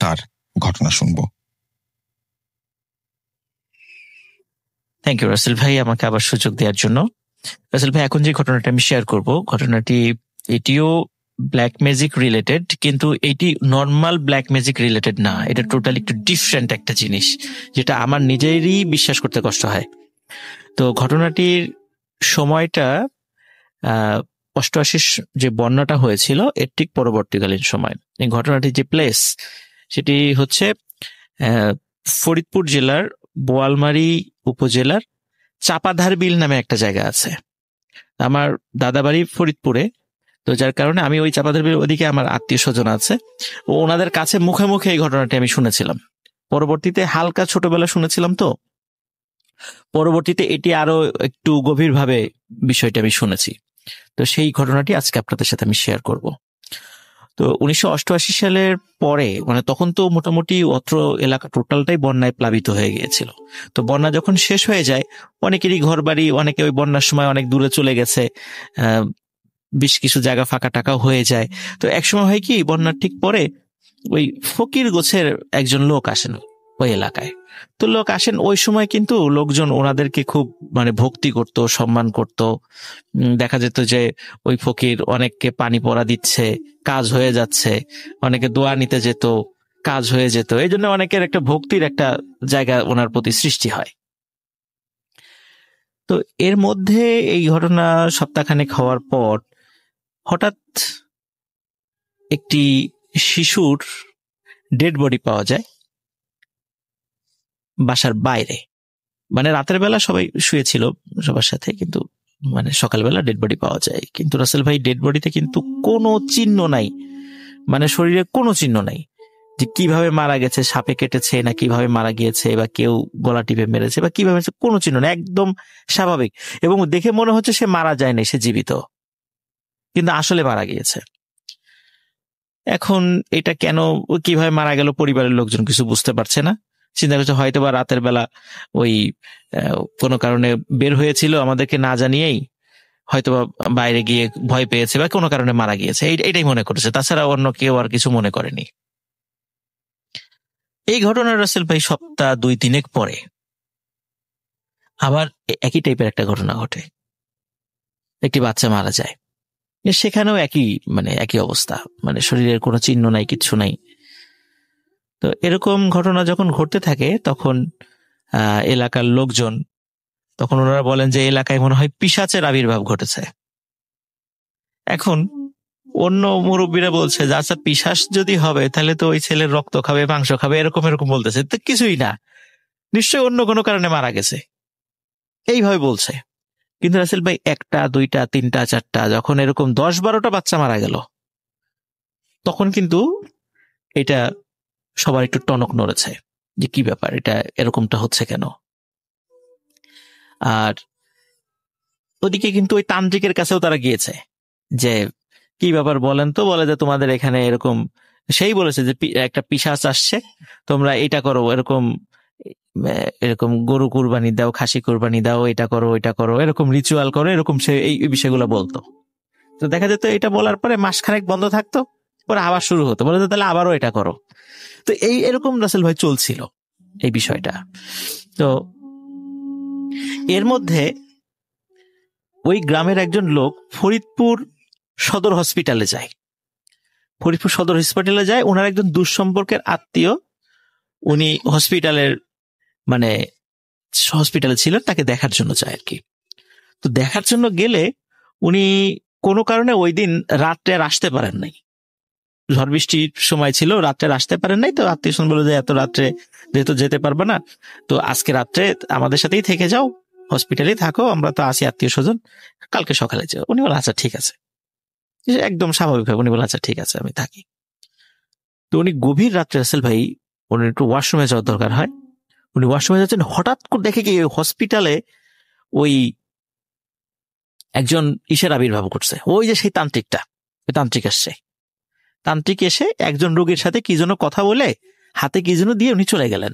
[SPEAKER 1] তার ঘটনা শুনবো।
[SPEAKER 7] থ্যাংক ইউ রাসেল ভাই আমাকে আবার সুযোগ দেওয়ার জন্য। রাসেল ভাই, এখন যে ঘটনাটা আমি শেয়ার করব, ঘটনাটি এটিও ব্ল্যাক ম্যাজিক রিলেটেড, কিন্তু এটি নর্মাল ব্ল্যাক ম্যাজিক রিলেটেড না। এটা টোটালি একটু ডিফারেন্ট একটা জিনিস, যেটা আমার নিজেরই বিশ্বাস করতে কষ্ট হয়। তো ঘটনাটির সময়টা 88 যে বন্যাটা হয়েছিল এর ঠিক পরবর্তীকালীন সময়। এই ঘটনাটির যে প্লেস সেটি হচ্ছে ফরিদপুর জেলার বোয়ালমারী উপজেলার চাপাধার বিল নামে একটা জায়গা আছে। আমার দাদা বাড়ি ফরিদপুরে, তো যার কারণে আমি ওই চাপাধার বিল ওদিকে আমার আত্মীয় স্বজন আছে, ও ওনাদের কাছে মুখে মুখে এই ঘটনাটি আমি শুনেছিলাম। পরবর্তীতে হালকা ছোটবেলা শুনেছিলাম, তো পরবর্তীতে এটি আরো একটু গভীরভাবে বিষয়টা আমি শুনেছি। তো সেই ঘটনাটি আজকে আপনাদের সাথে আমি শেয়ার করব। তো 1988 সালের পরে, মানে তখন তো মোটামুটি অত্র এলাকা টোটালটাই বন্যায় প্লাবিত হয়ে গিয়েছিল। তো বন্যা যখন শেষ হয়ে যায়, অনেকেরই ঘর বাড়ি, অনেকে ওই বন্যার সময় অনেক দূরে চলে গেছে, বেশ কিছু জায়গা ফাঁকা টাকাও হয়ে যায়। তো একসময় হয় কি, বন্যার ঠিক পরে ওই ফকির গোছের একজন লোক আসেন ওই এলাকায়। তো লোক আসেন, ওই সময় কিন্তু লোকজন ওনাদেরকে খুব মানে ভক্তি করত, সম্মান করত। দেখা যেত যে ওই ফকির অনেককে পানি পড়া দিচ্ছে, কাজ হয়ে যাচ্ছে, অনেকে দোয়া নিতে যেত, কাজ হয়ে যেত। এই জন্য অনেকের একটা ভক্তির একটা জায়গা ওনার প্রতি সৃষ্টি হয়। তো এর মধ্যে এই ঘটনা সপ্তাহখানেক হওয়ার পর হঠাৎ একটি শিশুর ডেড বডি পাওয়া যায় বাসার বাইরে। মানে রাতের বেলা সবাই শুয়েছিল সবার সাথে, কিন্তু মানে সকালবেলা ডেড বডি পাওয়া যায়। কিন্তু রাসেল ভাই, ডেড বডিতে কিন্তু কোনো চিহ্ন নাই, মানে শরীরে কোনো চিহ্ন নাই যে কিভাবে মারা গেছে, সাপে কেটেছে না কিভাবে মারা গিয়েছে, বা কেউ গলা টিপে মেরেছে বা কিভাবে, কোনো চিহ্ন নেই, একদম স্বাভাবিক। এবং দেখে মনে হচ্ছে সে মারা যায়নি, সে জীবিত, কিন্তু আসলে মারা গিয়েছে। এখন এটা কেন, কিভাবে মারা গেল, পরিবারের লোকজন কিছু বুঝতে পারছে না। চিন্তা করছে হয়তো বা রাতের বেলা ওই কোনো কারণে বের হয়েছিল আমাদেরকে না জানিয়েই, হয়তোবা বাইরে গিয়ে ভয় পেয়েছে বা কোনো কারণে মারা গিয়েছে, এটাই মনে করেছে। তাছাড়া অন্য কেউ আর কিছু মনে করেনি। এই ঘটনা রাসেল ভাই সপ্তাহ 2-3 পরে আবার একই টাইপের একটা ঘটনা ঘটে, একটি বাচ্চা মারা যায়। সেখানেও একই অবস্থা, মানে শরীরের কোনো চিহ্ন নাই, কিচ্ছু নাই। তো এরকম ঘটনা যখন ঘটতে থাকে তখন এলাকার লোকজন, তখন ওনারা বলেন যে এলাকায় মনে হয় পিশাচের আবির্ভাব ঘটেছে। এখন অন্য মুরব্বীরা বলছে যে আচ্ছা, পিশাচ যদি হবে তাহলে তো ওই ছেলের রক্ত খাবে, মাংস খাবে, এরকম বলতেছে। তো কিছুই না, নিশ্চয়ই অন্য কোনো কারণে মারা গেছে, এইভাবে বলছে। কিন্তু রাসেল ভাই 1টা, 2টা, 3টা, 4টা, যখন এরকম 10-12টা বাচ্চা মারা গেল, তখন কিন্তু এটা সবার একটু টনক নড়েছে যে কি ব্যাপার, এটা এরকমটা হচ্ছে কেন। আর ওদিকে কিন্তু ওই তান্ত্রিকের কাছেও তারা গিয়েছে যে কি ব্যাপার বলেন তো। বলে যে তোমাদের এখানে এরকম, সেই বলেছে যে একটা পিশাচ আসছে, তোমরা এটা করো, এরকম গরু কুরবানি দাও, খাসি কুরবানি দাও, এটা করো, ওইটা করো, এরকম রিচুয়াল করো, এরকম সে এই বিষয়গুলো বলতো। তো দেখা যেত এটা বলার পরে মাসখানেক বন্ধ থাকতো, পরে আবার শুরু হতো, বলে তাহলে আবারও এটা করো। তো এরকম রাসেল ভাই চলছিল এই বিষয়টা। তো এর মধ্যে ওই গ্রামের একজন লোক ফরিদপুর সদর হসপিটালে যায়। ওনার একজন দুঃসম্পর্কের আত্মীয়, উনি হসপিটালে ছিলেন, তাকে দেখার জন্য যায় আর কি। তো দেখার জন্য গেলে উনি কোনো কারণে ওই দিন রাত্রে আর আসতে পারেন নাই, ঝড় বৃষ্টির সময় ছিল, রাত্রে আসতে পারেন নাই। তো আত্মীয় স্বজন বলে যে এত রাত্রে যেহেতু যেতে পারবে না, তো আজকে রাত্রে আমাদের সাথেই থেকে যাও, হসপিটালেই থাকো, আমরা তো আসি আত্মীয় স্বজন, কালকে সকালে যাও। উনি বলে আচ্ছা ঠিক আছে, একদম স্বাভাবিকভাবে উনি বলে আচ্ছা ঠিক আছে, আমি থাকি। তো উনি গভীর রাত্রে রাসেল ভাই, উনি একটু ওয়াশরুমে যাওয়ার দরকার হয়, উনি ওয়াশরুমে যাচ্ছেন, হঠাৎ করে দেখে কি হসপিটালে ওই একজন ইসের আবির্ভাব করছে, ওই যে সেই তান্ত্রিক আসছে। তান্ত্রিক এসে একজন রোগীর সাথে কি যেন কথা বলে হাতে কি যেন দিয়ে উনি চলে গেলেন।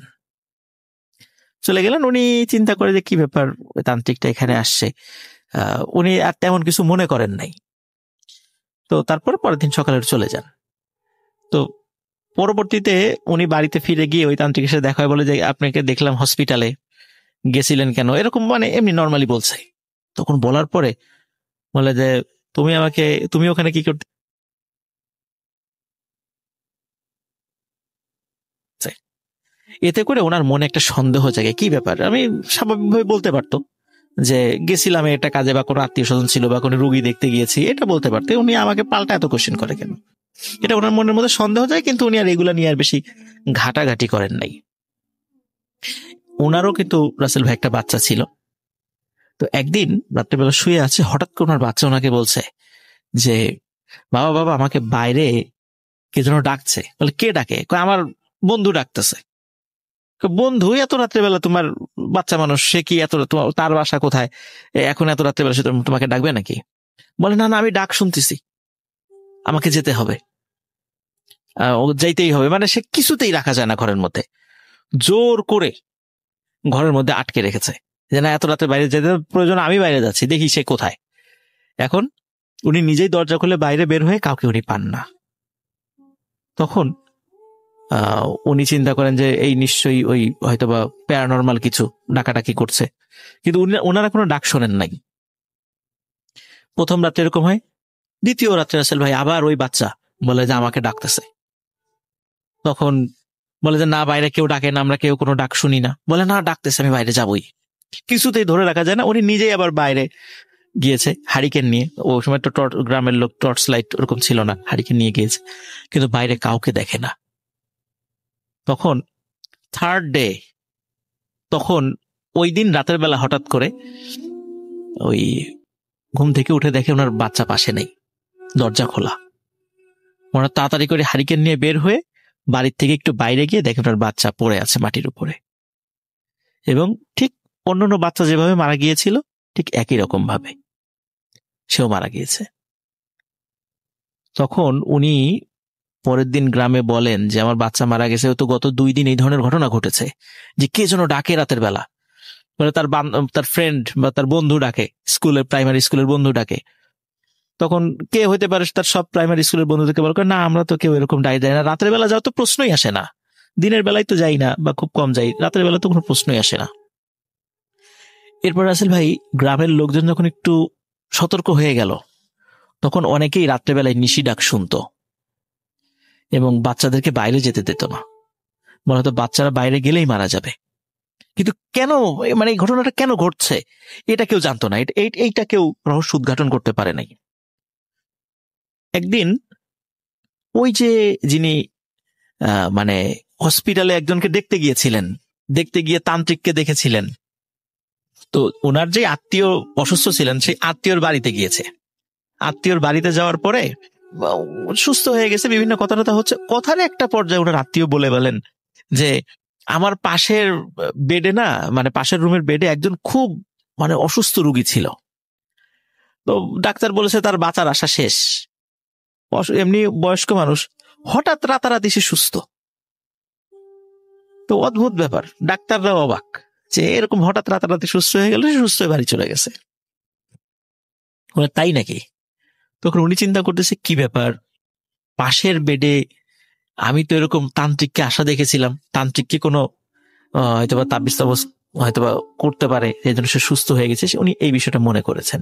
[SPEAKER 7] উনি চিন্তা করে যে কি ব্যাপার, তান্ত্রিকটা এখানে আসছে। উনি আর তেমন কিছু মনে করেন নাই। তো তারপর পরের দিন সকালে চলে যান। তো পরবর্তীতে উনি বাড়িতে ফিরে গিয়ে ওই তান্ত্রিকের সাথে দেখা হয়, বলে যে আপনাকে দেখলাম হসপিটালে, গেছিলেন কেন, এরকম মানে এমনি নর্মালি বলছে। তখন বলার পরে বলে যে তুমি ওখানে কি করতে। এতে করে ওনার মনে একটা সন্দেহ জাগে, কি ব্যাপার। আমি স্বাভাবিকভাবে বলতে পারতো যে গেছিলাম একটা কাজে, বা কোনো আত্মীয় স্বজন ছিল, বা কোনো রুগী দেখতে গিয়েছি, এটা বলতে পারতে। উনি আমাকে পাল্টা এত কোশ্চেন করে কেন, এটা ওনার মনের মধ্যে সন্দেহ যায়। কিন্তু উনি আর এগুলা নিয়ে আর বেশি ঘাটাঘাটি করেন নাই। ওনারও কিন্তু রাসেল ভাই একটা বাচ্চা ছিল। তো একদিন রাত্রেবেলা শুয়ে আছে, হঠাৎ করে ওনার বাচ্চা ওনাকে বলছে যে বাবা আমাকে বাইরে কে যেন ডাকছে। বলে কে ডাকে? আমার বন্ধু ডাকতেছে। বন্ধু? এত রাত্রেবেলা তোমার বাচ্চা মানুষ, সে কি এত, তার বাসা কোথায়, এখন এত রাত্রেবেলা সে তোমাকে ডাকবে নাকি? বলে না আমি ডাক শুনতেছি, আমাকে যেতে হবে, যাইতেই হবে। মানে সে কিছুতেই রাখা যায় না ঘরের মধ্যে, জোর করে ঘরের মধ্যে আটকে রেখেছে যে না এত রাতে বাইরে যেতে প্রয়োজন, আমি বাইরে যাচ্ছি, দেখি সে কোথায়। এখন উনি নিজেই দরজা খুলে বাইরে বের হয়ে কাউকে উনি পান না। তখন উনি চিন্তা করেন যে এই নিশ্চয়ই ওই হয়তোবা প্যারানর্মাল কিছু ডাকাডাকি করছে, কিন্তু ওনারা কোনো ডাক শোনেন নাই। প্রথম রাতে এরকম হয়, দ্বিতীয় রাত্রে রাসেল ভাই আবার ওই বাচ্চা বলে যে আমাকে ডাকতেছে। তখন বলে যে না বাইরে কেউ ডাকে না, আমরা কেউ কোনো ডাক শুনি না। বলে না ডাকতেছে, আমি বাইরে যাবই। কিছুতেই ধরে রাখা যায় না, উনি নিজেই আবার বাইরে গিয়েছে হারিকেন নিয়ে। ওই সময় তো গ্রামের লোক টর্চ লাইট ওরকম ছিল না, হারিকেন নিয়ে গিয়েছে, কিন্তু বাইরে কাউকে দেখে না। তখন থার্ড ডে, তখন ওই দিন রাতের বেলা হঠাৎ করে ওই ঘুম থেকে উঠে দেখে ওনার বাচ্চা পাশে নেই, দরজা খোলা। ওনার তাড়াতাড়ি করে হারিকেন নিয়ে বের হয়ে বাড়ির থেকে একটু বাইরে গিয়ে দেখে ওনার বাচ্চা পড়ে আছে মাটির উপরে, এবং ঠিক অন্যান্য বাচ্চা যেভাবে মারা গিয়েছিল ঠিক একই রকম ভাবে সেও মারা গিয়েছে। তখন উনি পরের দিন গ্রামে বলেন যে আমার বাচ্চা মারা গেছে, তো গত 2 দিন এই ধরনের ঘটনা ঘটেছে, যে কে যেন ডাকে রাতের বেলা। মানে তার ফ্রেন্ড বা তার বন্ধু ডাকে, প্রাইমারি স্কুলের বন্ধু ডাকে। তখন কে হইতে পারে, তার সব প্রাইমারি স্কুলের বন্ধুদেরকে বলে না আমরা তো কেউ এরকম ডাই যায় না, রাতের বেলা যাও তো প্রশ্নই আসে না, দিনের বেলায় তো যাই না বা খুব কম যাই, রাতের বেলা তো কোনো প্রশ্নই আসে না। এরপর রাসেল ভাই গ্রামের লোকজন যখন একটু সতর্ক হয়ে গেল, তখন অনেকেই রাত্রেবেলায় নিশি ডাক শুনতো এবং বাচ্চাদেরকে বাইরে যেতে দিত না, বলতো বাচ্চারা বাইরে গেলেই মারা যাবে। কিন্তু কেন, মানে এই ঘটনাটা কেন ঘটছে এটা কেউ জানতো না, এইটা কেউ রহস্য উদ্ঘাটন করতে পারে নাই। একদিন ওই যে যিনি মানে হসপিটালে একজনকে দেখতে গিয়েছিলেন, দেখতে গিয়ে তান্ত্রিককে দেখেছিলেন, তো ওনার যে আত্মীয় অসুস্থ ছিলেন সেই আত্মীয়র বাড়িতে গিয়েছে। আত্মীয়র বাড়িতে যাওয়ার পরে সুস্থ হয়ে গেছে, বিভিন্ন কথা হচ্ছে। কথার একটা পর্যায়ে ওনার আত্মীয় বলেন যে আমার পাশের বেডে না, মানে পাশের রুমের বেডে একজন খুব মানে অসুস্থ রোগী ছিল, তো ডাক্তার বলেছে তার বাঁচার আশা শেষ। এমনি বয়স্ক মানুষ, হঠাৎ রাতারাতি সে সুস্থ। তো অদ্ভুত ব্যাপার, ডাক্তাররাও অবাক যে এরকম হঠাৎ রাতারাতি সুস্থ হয়ে গেল, সে সুস্থ হয়ে বাড়ি চলে গেছে। তাই নাকি? তখন উনি চিন্তা করতেছে কি ব্যাপার, পাশের বেডে আমি তো এরকম তান্ত্রিককে আশা দেখেছিলাম, তান্ত্রিক কি কোনো হয়তোবা তাবিজ তাবিজ হয়তোবা করতে পারে, এই জন্য সে সুস্থ হয়ে গেছে, উনি এই বিষয়টা মনে করেছেন।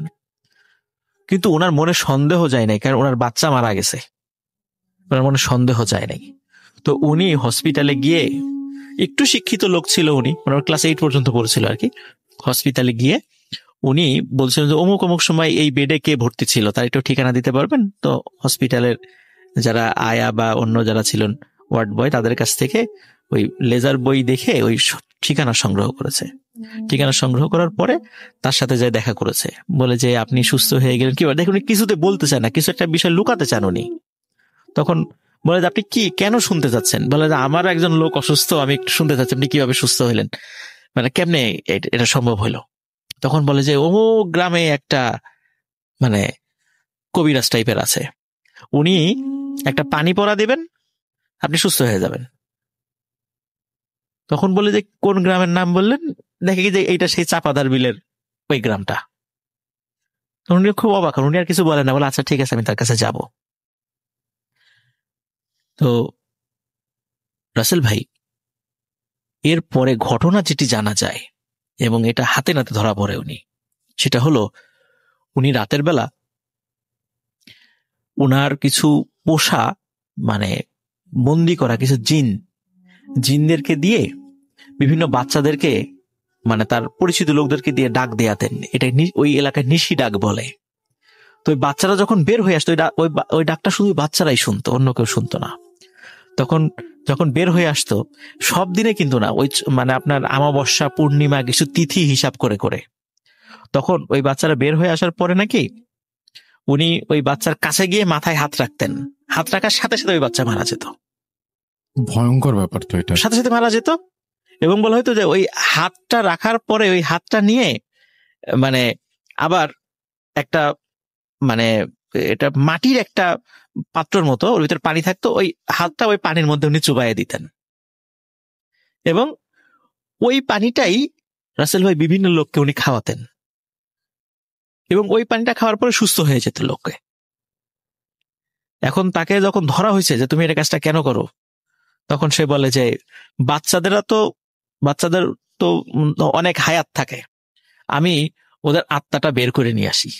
[SPEAKER 7] কিন্তু ওনার মনে সন্দেহ যায় নাই, কারণ ওনার বাচ্চা মারা গেছে, ওনার মনে সন্দেহ যায় নাই। তো উনি হসপিটালে গিয়ে, একটু শিক্ষিত লোক ছিল উনি, ওনার ক্লাস 8 পর্যন্ত পড়েছিল আর কি, হসপিটালে গিয়ে উনি বলছিলেন যে অমুক অমুক সময় এই বেডে কে ভর্তি ছিল, তার একটু ঠিকানা দিতে পারবেন? তো হসপিটালের যারা আয়া বা অন্য যারা ছিলেন ওয়ার্ড বয়, তাদের কাছ থেকে ওই লেজার বই দেখে ওই ঠিকানা সংগ্রহ করেছে। ঠিকানা সংগ্রহ করার পরে তার সাথে যায় দেখা করেছে, বলে যে আপনি সুস্থ হয়ে গেলেন কিভাবে? দেখুন কিছুতে বলতে চান না, কিছু একটা বিষয় লুকাতে চান উনি। তখন বলে যে আপনি কি কেন শুনতে চাচ্ছেন? বলে যে আমার একজন লোক অসুস্থ, আমি একটু শুনতে চাচ্ছি আপনি কিভাবে সুস্থ হইলেন, মানে কেমনে এটা সম্ভব হলো? তখন বলে যে ও গ্রামে একটা মানে কবিরাজ টাইপের আছে, উনি একটা পানি পড়া দিবেন, আপনি সুস্থ হয়ে যাবেন। তখন বলে যে কোন গ্রামের নাম বললেন, দেখে কি যে এইটা সেই চাপাদার বিলের ওই গ্রামটা। উনি খুব অবাক হন, উনি আর কিছু বলেন না, বলে আচ্ছা ঠিক আছে আমি তার কাছে যাব। তো রাসেল ভাই, এরপরে ঘটনা যেটি জানা যায় এবং এটা হাতে নাতে ধরা পড়ে উনি, সেটা হলো উনি রাতের বেলা উনার কিছু পোষা মানে বন্দি করা কিছু জিনদেরকে দিয়ে বিভিন্ন বাচ্চাদেরকে মানে তার পরিচিত লোকদেরকে দিয়ে ডাক দেয়াতেন। এটা ওই এলাকায় নিশি ডাক বলে। তো ওই বাচ্চারা যখন বের হয়ে আসতো, ওই ডাকটা শুধু বাচ্চারাই শুনতো, অন্য কেউ শুনতো না। তখন যখন বের হয়ে আসতো, সব দিনে কিন্তু না, ওই মানে আপনার অমাবস্যা পূর্ণিমা কিছু তিথি হিসাব করে করে, তখন ওই বাচ্চারা বের হয়ে আসার পরে নাকি উনি ওই বাচ্চার কাছে গিয়ে মাথায় হাত রাখতেন। হাত রাখার সাথে সাথে ওই বাচ্চা মারা যেত।
[SPEAKER 1] ভয়ঙ্কর ব্যাপার তো এটা।
[SPEAKER 7] সাথে সাথে মারা যেত। এবং বলা হয়তো যে ওই হাতটা রাখার পরে ওই হাতটা নিয়ে মানে আবার একটা মানে এটা মাটির একটা পাত্রর মতো, ওর ভিতরে পানি থাকতো, ওই হাতটা ওই পানির মধ্যে উনি চুবাইয়ে দিতেন। এবং ওই পানিটাই রাসেল ভাই বিভিন্ন লোককে উনি খাওয়াতেন, এবং ওই পানিটা খাওয়ার পরে সুস্থ হয়ে যেত লোককে। এখন তাকে যখন ধরা হয়েছে যে তুমি এটা কাজটা কেন করো, তখন সে বলে যে বাচ্চাদের তো অনেক হায়াত থাকে, আমি ওদের আত্মাটা বের করে নিয়ে আসি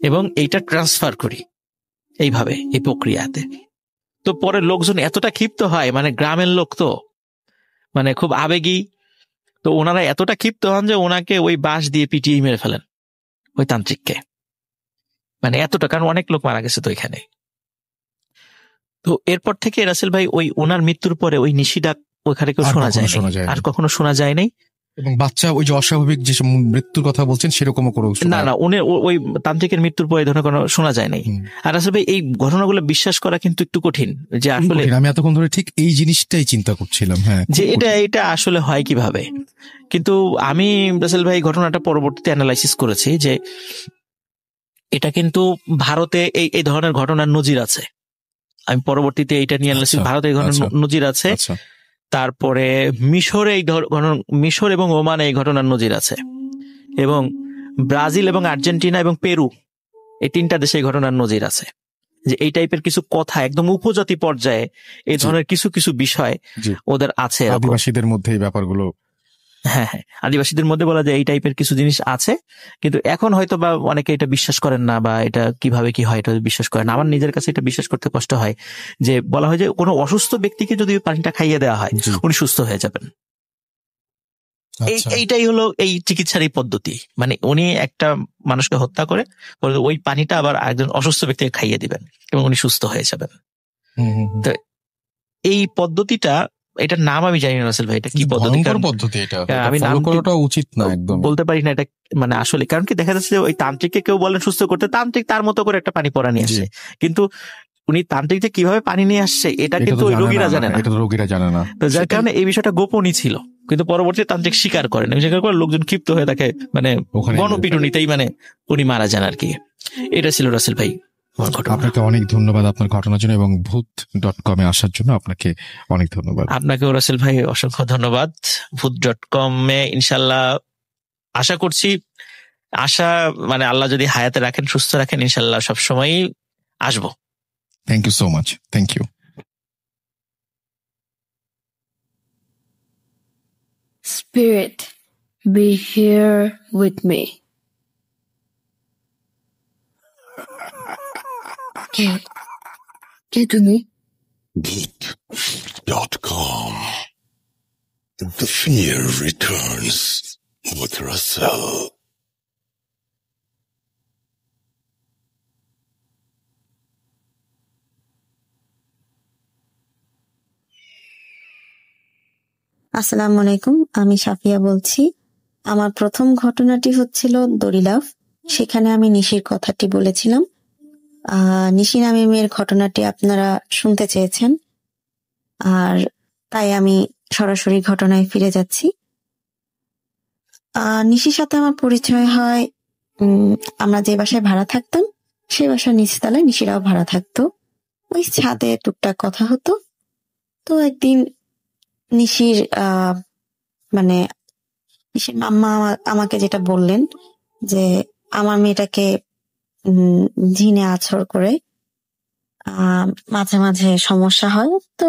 [SPEAKER 7] এবং এইটা ট্রান্সফার করি এইভাবে, এই প্রক্রিয়াতে। তো পরে লোকজন এতটা ক্ষিপ্ত হয়, মানে গ্রামের লোক তো মানে খুব আবেগী, তো ওনারা এতটা ক্ষিপ্ত হন যে ওনাকে ওই বাঁশ দিয়ে পিটিয়ে মেরে ফেলেন ওই তান্ত্রিককে। মানে এতটা, কারণ অনেক লোক মারা গেছে তো এখানে। তো এরপর থেকে রাসেল ভাই ওই ওনার মৃত্যুর পরে ওই নিশি ডাক ওইখানে কেউ শোনা যায় আর কখনো শোনা যায় নাই।
[SPEAKER 1] এবং বাচ্চা ওই যে অস্বাভাবিক যে মৃত্যুর কথা বলছেন সেরকমও কোনো
[SPEAKER 7] না উনি ওই তান্ত্রিকের মৃত্যুর পরে ধরনের কোনো শোনা যায় নাই। আর আসলে ভাই এই ঘটনাগুলো বিশ্বাস করা কিন্তু একটু কঠিন, যে আসলে
[SPEAKER 1] আমি এতক্ষণ ধরে ঠিক এই জিনিসটাই চিন্তা করছিলাম, হ্যাঁ,
[SPEAKER 7] যে এটা আসলে হয় কিভাবে। কিন্তু আমি রাসেল ভাই ঘটনাটা পরবর্তীতে অ্যানালাইসিস করেছি যে এটা কিন্তু ভারতে এই ধরনের ঘটনার নজির আছে। আমি পরবর্তীতে এইটা নিয়ে অ্যানালাইসিস, ভারতে এই ধরনের নজির আছে। তারপরে মিশর এবং ওমানে এই ঘটনার নজির আছে, এবং ব্রাজিল এবং আর্জেন্টিনা এবং পেরু, এই তিনটা দেশে এই ঘটনার নজির আছে যে এই টাইপের কিছু কথা একদম উপজাতি পর্যায়ে এই ধরনের কিছু কিছু বিষয় ওদের আছে।
[SPEAKER 1] আদিবাসীদের মধ্যে এই ব্যাপারগুলো,
[SPEAKER 7] হ্যাঁ, আদিবাসীদের মধ্যে বলা যায় এই টাইপের কিছু জিনিস আছে, কিন্তু এখন হয়তো বা অনেকে এটা বিশ্বাস করেন না, বা এটা কিভাবে কি হয় এটা বিশ্বাস করেন। আমার নিজের কাছে এটা বিশ্বাস করতে কষ্ট হয় যে বলা হয় যে কোনো অসুস্থ ব্যক্তিকে যদি পানিটা খাইয়ে দেওয়া হয় উনি সুস্থ হয়ে যাবেন। এইটাই হলো এই চিকিৎসার এই পদ্ধতি, মানে উনি একটা মানুষকে হত্যা করে ওই পানিটা আবার একজন অসুস্থ ব্যক্তিকে খাইয়ে দিবেন এবং উনি সুস্থ হয়ে যাবেন। তো এই পদ্ধতিটা, এটার নাম আমি জানি না রাসেল ভাই, এটা কি পদ্ধতি, আমি নাম
[SPEAKER 1] উচিত না, একদম
[SPEAKER 7] বলতে পারি না এটা মানে আসলে। কারণ কি দেখা যাচ্ছে যে ওই তান্ত্রিককে কেউ বলেন সুস্থ করতে, তান্ত্রিক তার মতো করে একটা পানি পড়া নিয়ে আসছে, কিন্তু উনি তান্ত্রিক যে কিভাবে পানি নিয়ে আসছে এটা কিন্তু ওই রোগীরা জানে না। তো যার কারণে এই বিষয়টা গোপনই ছিল, কিন্তু পরবর্তীতে তান্ত্রিক স্বীকার করেন, স্বীকার করে লোকজন ক্ষিপ্ত হয়ে তাকে মানে গণপিটুনিতেই মানে উনি মারা যান আর কি। এটা ছিল রাসেল ভাই।
[SPEAKER 1] আপনাকে অনেক ধন্যবাদ আপনার ঘটনার জন্য, এবং ভূত.com আসার জন্য আপনাকে অনেক ধন্যবাদ।
[SPEAKER 7] আপনাকেও রাসেল ভাই অসংখ্য ধন্যবাদ। ভূত.com ইনশাল্লাহ আশা করছি, মানে আল্লাহ যদি হায়াতে রাখেন, সুস্থ রাখেন, ইনশাল্লাহ সবসময়ই আসবো।
[SPEAKER 1] Thank you so much. Thank you.
[SPEAKER 2] Spirit, be here with me. কে তুমি?
[SPEAKER 3] Voot.com. The fear returns with Russell.
[SPEAKER 8] আসসালামু আলাইকুম, আমি সাফিয়া বলছি। আমার প্রথম ঘটনাটি হচ্ছিল দড়িলাফ। সেখানে আমি নিশির কথাটি বলেছিলাম। নিশি নামে মেয়ের ঘটনাটি আপনারা শুনতে চেয়েছেন, আর তাই আমি সরাসরি ঘটনায় ফিরে যাচ্ছি। নিশির সাথে আমার পরিচয় হয়, আমরা যে বাসায় ভাড়া থাকতাম সেই বাসার নিচতলায় নিশিরাও ভাড়া থাকতো। ওই ছাদে টুকটাক কথা হতো। তো একদিন নিশির মানে নিশির মাম্মা আমাকে যেটা বললেন যে আমার মেয়েটাকে জিনে আছড় করে, মাঝে মাঝে সমস্যা হয়। তো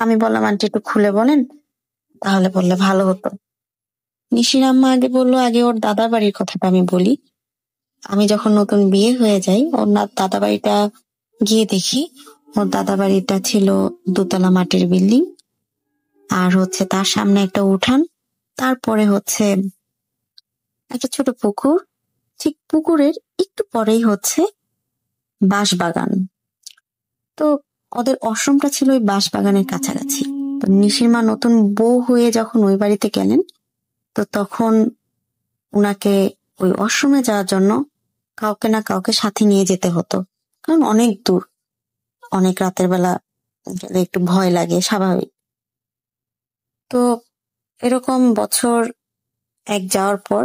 [SPEAKER 8] আমি বললাম আন্টি একটু খুলে বলেন, তাহলে বললে ভালো হতো। নিশির আম্মা আগে বললো আগে ওর দাদা বাড়ির কথাটা আমি বলি। আমি যখন নতুন বিয়ে হয়ে যাই, ওর দাদা বাড়িটা গিয়ে দেখি, ওর দাদা বাড়িটা ছিল 2 তলা মাটির বিল্ডিং, আর হচ্ছে তার সামনে একটা উঠান, তারপরে হচ্ছে একটা ছোট পুকুর, ঠিক পুকুরের একটু পরেই হচ্ছে বাঁশবাগান। তো ওদের আশ্রমটা ছিল ওই বাঁশবাগানের কাছাকাছি। তো নিশির মা নতুন বউ হয়ে যখন ওই বাড়িতে গেলেন, তো তখন উনাকে ওই আশ্রমে যাওয়ার জন্য কাউকে না কাউকে সাথে নিয়ে যেতে হতো, কারণ অনেক দূর, অনেক রাতের বেলা গেলে একটু ভয় লাগে, স্বাভাবিক। তো এরকম বছর 1 যাওয়ার পর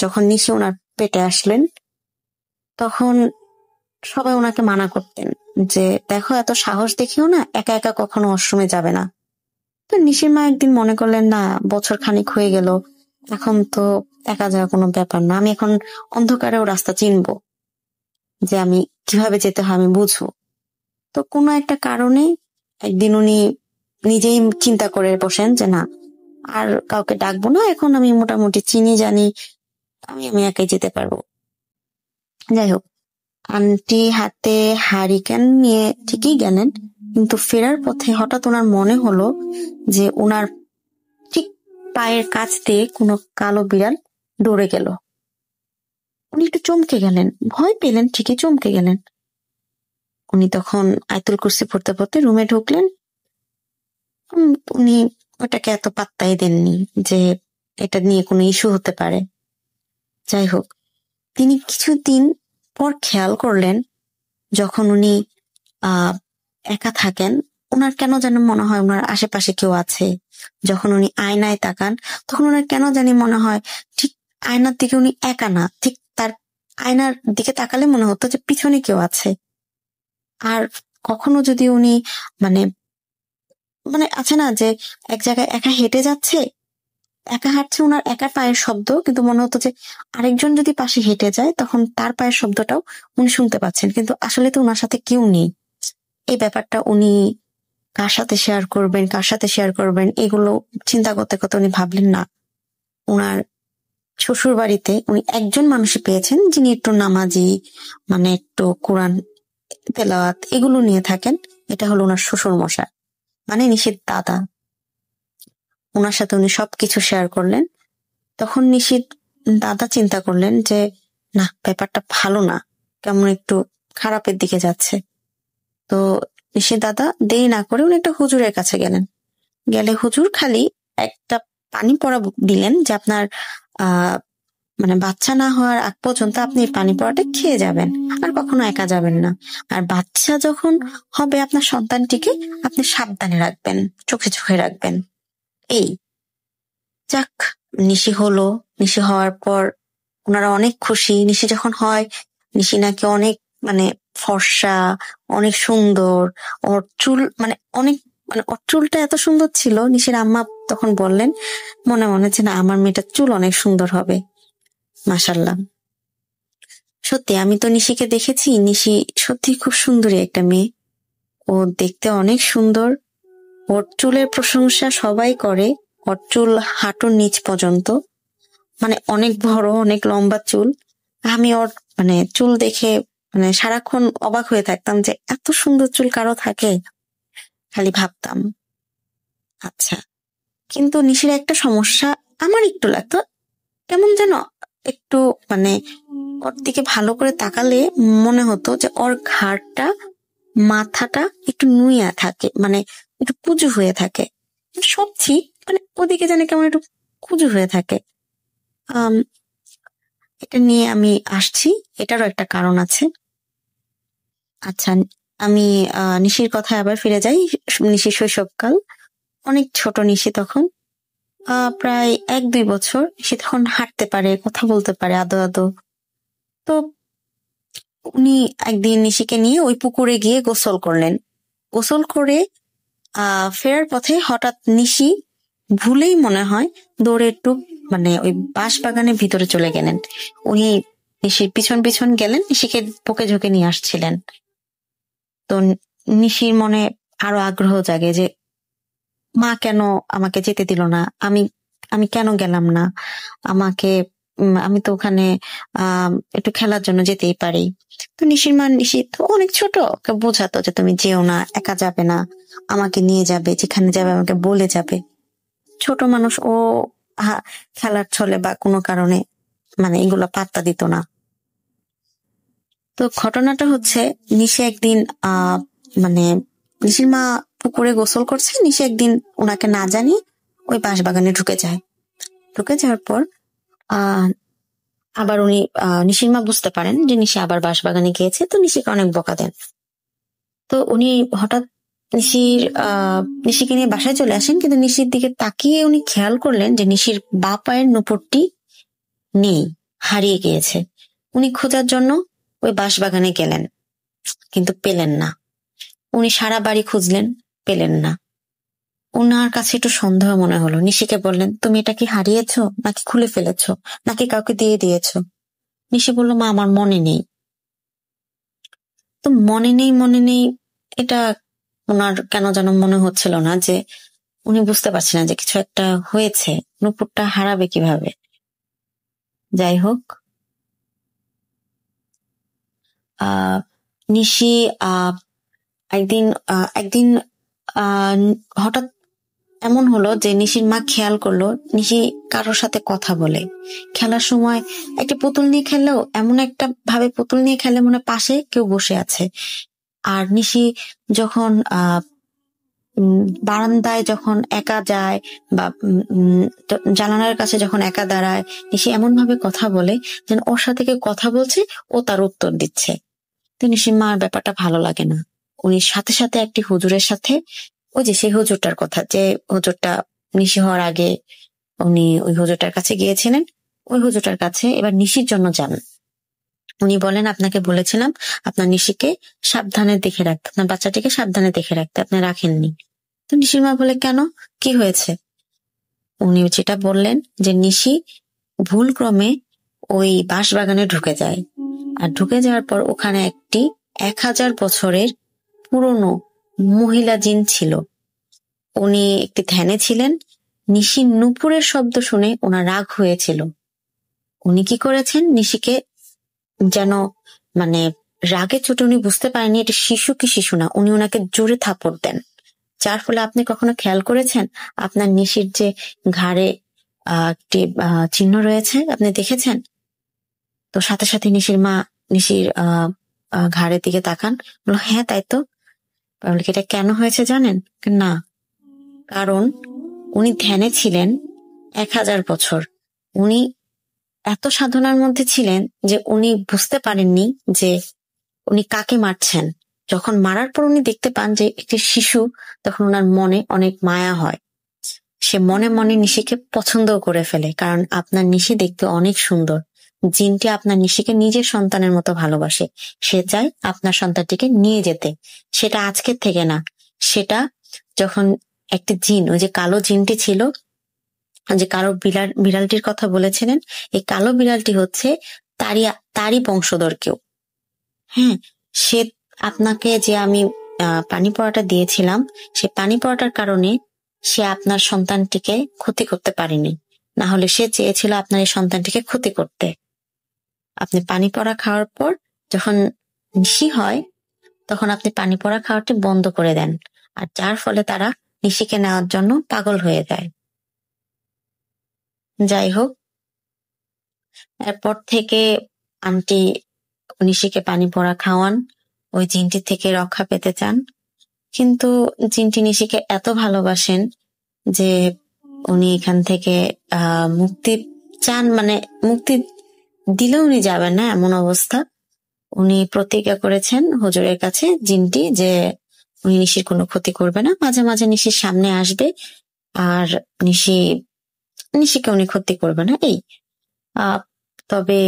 [SPEAKER 8] যখন নিশি ওনার পেটে আসলেন, তখন সবাই ওনাকে মানা করতেন যে দেখো এত সাহস দেখিও না, একা একা কখনো আশ্রমে যাবে না। তো নিশির মা একদিন মনে করলেন না, বছর খানিক হয়ে গেল, এখন তো একা যাওয়া কোনো ব্যাপার না, আমি এখন অন্ধকারেও রাস্তা চিনবো, যে আমি কিভাবে যেতে হয় আমি বুঝবো। তো কোনো একটা কারণে একদিন উনি নিজেই চিন্তা করে বসেন যে না, আর কাউকে ডাকবো না, এখন আমি মোটামুটি চিনি জানি, আমি একাই যেতে পারবো। যাই হোক, আন্টি হাতে হারিকেন নিয়ে ঠিকই গেলেন, কিন্তু ফেরার পথে হঠাৎ ওনার মনে হলো যে ওনার ঠিক পায়ের কাছ দিয়ে কোনো কালো বিড়াল দৌড়ে গেল। উনি একটু চমকে গেলেন, ভয় পেলেন, ঠিকই চমকে গেলেন। উনি তখন আয়াতুল কুরসি পড়তে পড়তে রুমে ঢুকলেন। উনি ওটাকে এত পাত্তাই দেননি যে এটা নিয়ে কোনো ইস্যু হতে পারে। যাই হোক, তিনি কিছুদিন পর খেয়াল করলেন যখন উনি একা থাকেন, ওনার কেন যেন মনে হয় ওনার আশেপাশে কেউ আছে। যখন উনি আয়নায় তাকান, তখন ওনার কেন জানি মনে হয় ঠিক আয়নার দিকে উনি একা না, ঠিক তার আয়নার দিকে তাকালে মনে হতো যে পিছনে কেউ আছে। আর কখনো যদি উনি মানে মানে আছে না যে এক জায়গায় একা হেঁটে যাচ্ছে, একা হাঁটছে, ওনার একা পায়ের শব্দ, কিন্তু মনে হতো যে আরেকজন যদি পাশে হেঁটে যায় তখন তার পায়ের শব্দটাও উনি শুনতে পাচ্ছেন, কিন্তু আসলে তো ওনার সাথে কেউ নেই। এই ব্যাপারটা উনি কার সাথে শেয়ার করবেন এগুলো চিন্তা করতে করতে উনি ভাবলেন না, ওনার শ্বশুর বাড়িতে উনি একজন মানুষই পেয়েছেন যিনি একটু নামাজি, মানে একটু কোরআন তেলাওয়াত এগুলো নিয়ে থাকেন। এটা হলো ওনার শ্বশুর মশাই, মানে নিশির দাদা। ওনার সাথে উনি সবকিছু শেয়ার করলেন। তখন নিশির দাদা চিন্তা করলেন যে না, ব্যাপারটা ভালো না, কেমন একটু খারাপের দিকে যাচ্ছে। তো নিশির দাদা দেরি না করে উনি একটা হুজুরের কাছে গেলে হুজুর খালি একটা পানি পড়া দিলেন যে আপনার মানে বাচ্চা না হওয়ার আগ পর্যন্ত আপনি এই পানি পড়াটা খেয়ে যাবেন, আর কখনো একা যাবেন না। আর বাচ্চা যখন হবে আপনার সন্তানটিকে আপনি সাবধানে রাখবেন, চোখে রাখবেন। এই যাক, নিশি হলো। নিশি হওয়ার পর ওনারা অনেক খুশি। নিশি যখন হয়, নিশি নাকি অনেক মানে ফর্সা, অনেক সুন্দর, ওর চুল মানে অনেক, মানে ওর চুলটা এত সুন্দর ছিল। নিশির আম্মা তখন বললেন মনে মনে যে না, আমার মেয়েটার চুল অনেক সুন্দর হবে। মাশাআল্লাহ, সত্যি আমি তো নিশিকে দেখেছি, নিশি সত্যি খুব সুন্দরী একটা মেয়ে। ও দেখতে অনেক সুন্দর, ওর চুলের প্রশংসা সবাই করে। ওর চুল হাঁটুর নিচ পর্যন্ত, মানে অনেক বড়, অনেক লম্বা চুল। আমি ওর মানে চুল দেখে মানে সারাক্ষণ অবাক হয়ে থাকতাম যে এত সুন্দর চুল কারো থাকে, খালি ভাবতাম। আচ্ছা, কিন্তু নিশির একটা সমস্যা আমার একটু লাগতো, কেমন যেন একটু মানে ওর দিকে ভালো করে তাকালে মনে হতো যে ওর ঘাড়টা, মাথাটা একটু নুইয়া থাকে, মানে একটু কুঁজু হয়ে থাকে। সব ঠিক, মানে ওদিকে জানি কেমন একটু কুঁজু হয়ে থাকে। এটা নিয়ে আমি আসছি, এটারও একটা কারণ আছে। আচ্ছা, আমি নিশির কথায় আবার ফিরে যাই। নিশির শৈশবকাল, অনেক ছোট নিশি তখন, প্রায় 1-2 বছর। সে তখন হাঁটতে পারে, কথা বলতে পারে আদো আদো। তো উনি একদিন নিশিকে নিয়ে ওই পুকুরে গিয়ে গোসল করলেন। গোসল করে ফেরার পথে হঠাৎ নিশি ভুলেই মনে হয় দৌড়ে একটু মানে ওই বাঁশ বাগানের ভিতরে চলে গেলেন। উনি নিশির পিছন পিছন গেলেন, নিশিকে বুকে ঝুঁকে নিয়ে আসছিলেন। তো নিশির মনে আরো আগ্রহ জাগে যে মা কেন আমাকে যেতে দিল না, আমি কেন গেলাম না, আমি তো ওখানে একটু খেলার জন্য যেতেই পারি। তো নিশির মা, নিশি তো অনেক ছোট, ওকে বোঝাতো যে তুমি যেও না, একা যাবে না, আমাকে নিয়ে যাবে, যেখানে যাবে আমাকে বলে যাবে। ছোট মানুষ, ও খেলার ছলে বা কোনো কারণে মানে এগুলো পাত্তা দিত না। তো ঘটনাটা হচ্ছে, নিশি একদিন মানে নিশির মা পুকুরে গোসল করছে, নিশি একদিন ওনাকে না জানিয়ে ওই বাঁশবাগানে ঢুকে যায়। ঢুকে যাওয়ার পর আবার উনি নিশির মা বুঝতে পারেন যে নিশি আবার বাঁশবাগানে গিয়েছে, তো নিশিকে অনেক বকা দেন। তো উনি হঠাৎ নিশিকে নিয়ে বাসায় চলে আসেন, কিন্তু নিশির দিকে তাকিয়ে উনি খেয়াল করলেন যে নিশির বা পায়ের নূপুরটি নেই, হারিয়ে গিয়েছে। উনি খোঁজার জন্য ওই বাঁশবাগানে গেলেন, কিন্তু পেলেন না। উনি সারা বাড়ি খুঁজলেন, পেলেন না। ওনার কাছে একটু সন্দেহ মনে হলো। নিশিকে বললেন, তুমি এটা কি হারিয়েছো, নাকি খুলে ফেলেছো, নাকি কাউকে দিয়ে দিয়েছো? নিশি বলল, মা আমার মনে নেই। তো মনে নেই এটা ওনার কেন যেন মনে হচ্ছিল না, যে উনি বুঝতে পারছেন না যে কিছু একটা হয়েছে, নূপুরটা হারাবে কিভাবে। যাই হোক, নিশি একদিন হঠাৎ এমন হলো যে নিশির মা খেয়াল করলো নিশি কারোর সাথে কথা বলে। খেলার সময় একটা পুতুল নিয়ে খেললেও এমন একটা ভাবে পুতুল নিয়ে খেলে মনে পাশে কেউ বসে আছে। আর নিশি যখন বারান্দায় যখন একা যায় বা জানালার কাছে যখন একা দাঁড়ায়, নিশি এমন ভাবে কথা বলে যেন ওর সাথে কেউ কথা বলছে, ও তার উত্তর দিচ্ছে। তো নিশির মার ব্যাপারটা ভালো লাগে না। উনি সাথে সাথে একটি হুজুরের সাথে, ওই যে সেই হুজুরটার কথা, যে হুজুরটা নিশি হওয়ার আগে উনি ওই হুজুরটার কাছে গিয়েছিলেন, ওই হুজুরটার কাছে এবার নিশির জন্য যান। উনি বলেন, আপনাকে বলেছিলাম আপনার নিশিকে সাবধানে দেখে রাখতে, আপনার বাচ্চাটিকে সাবধানে দেখে রাখতে, আপনি রাখেননি। তো নিশির মা বলে, কেন, কি হয়েছে? উনি যেটা বললেন যে নিশি ভুল ক্রমে ওই বাঁশবাগানে ঢুকে যায়, আর ঢুকে যাওয়ার পর ওখানে একটি 1000 বছরের পুরনো মহিলা জিন ছিল। উনি একটি ধ্যানে ছিলেন। নিশির নূপুরের শব্দ শুনে ওনার রাগ হয়েছিল। উনি কি করেছেন, নিশিকে যেন মানে রাগে চোটে, উনি বুঝতে পারেনি এটা শিশু কি শিশু না, উনি ওনাকে জোরে থাপড় দেন। যার ফলে আপনি কখনো খেয়াল করেছেন আপনার নিশির যে ঘাড়ে একটি চিহ্ন রয়েছে, আপনি দেখেছেন? তো সাথে সাথে নিশির মা নিশির ঘাড়ের দিকে তাকান, বলল, হ্যাঁ তাই তো। এটা কেন হয়েছে জানেন? না, কারণ উনি ধ্যানে ছিলেন 1000 বছর। উনি এত সাধনার মধ্যে ছিলেন যে উনি বুঝতে পারেননি যে উনি কাকে মারছেন। যখন মারার পর উনি দেখতে পান যে একটি শিশু, তখন ওনার মনে অনেক মায়া হয়। সে মনে মনে নিশিকে পছন্দ করে ফেলে, কারণ আপনার নিশি দেখতে অনেক সুন্দর। জিনটি আপনার নিশিকে নিজের সন্তানের মতো ভালোবাসে। সে চায় আপনার সন্তানটিকে নিয়ে যেতে। সেটা আজকের থেকে না, সেটা যখন একটি জিন, ওই যে কালো জিনটি ছিল, যে কালো বিড়ালটির কথা বলেছিলেন, এই কালো বিড়ালটি হচ্ছে তারই বংশধর কেউ। হ্যাঁ, সে আপনাকে যে আমি পানি পড়াটা দিয়েছিলাম, সে পানি পড়াটার কারণে সে আপনার সন্তানটিকে ক্ষতি করতে পারেনি, না হলে সে চেয়েছিল আপনার এই সন্তানটিকে ক্ষতি করতে। আপনি পানি পড়া খাওয়ার পর যখন নিশি হয়, তখন আপনি পানি পড়া খাওয়াটি বন্ধ করে দেন, আর যার ফলে তারা নিশিকে নেওয়ার জন্য পাগল হয়ে যায়। যাই হোক, এরপর থেকে আন্টি নিশিকে পানি পড়া খাওয়ান, ওই জিনটি থেকে রক্ষা পেতে চান। কিন্তু জিনটি নিশিকে এত ভালোবাসেন যে উনি এখান থেকে মুক্তি চান, মানে মুক্তি দিলেও উনি যাবেন না এমন অবস্থা। উনি প্রতিজ্ঞা করেছেন হুজুরের কাছে, জিনটি, যে উনি নিশির কোনো ক্ষতি করবে না, মাঝে মাঝে নিশির সামনে আসবে, আর নিশিকে উনি ক্ষতি করবে না। এই তবে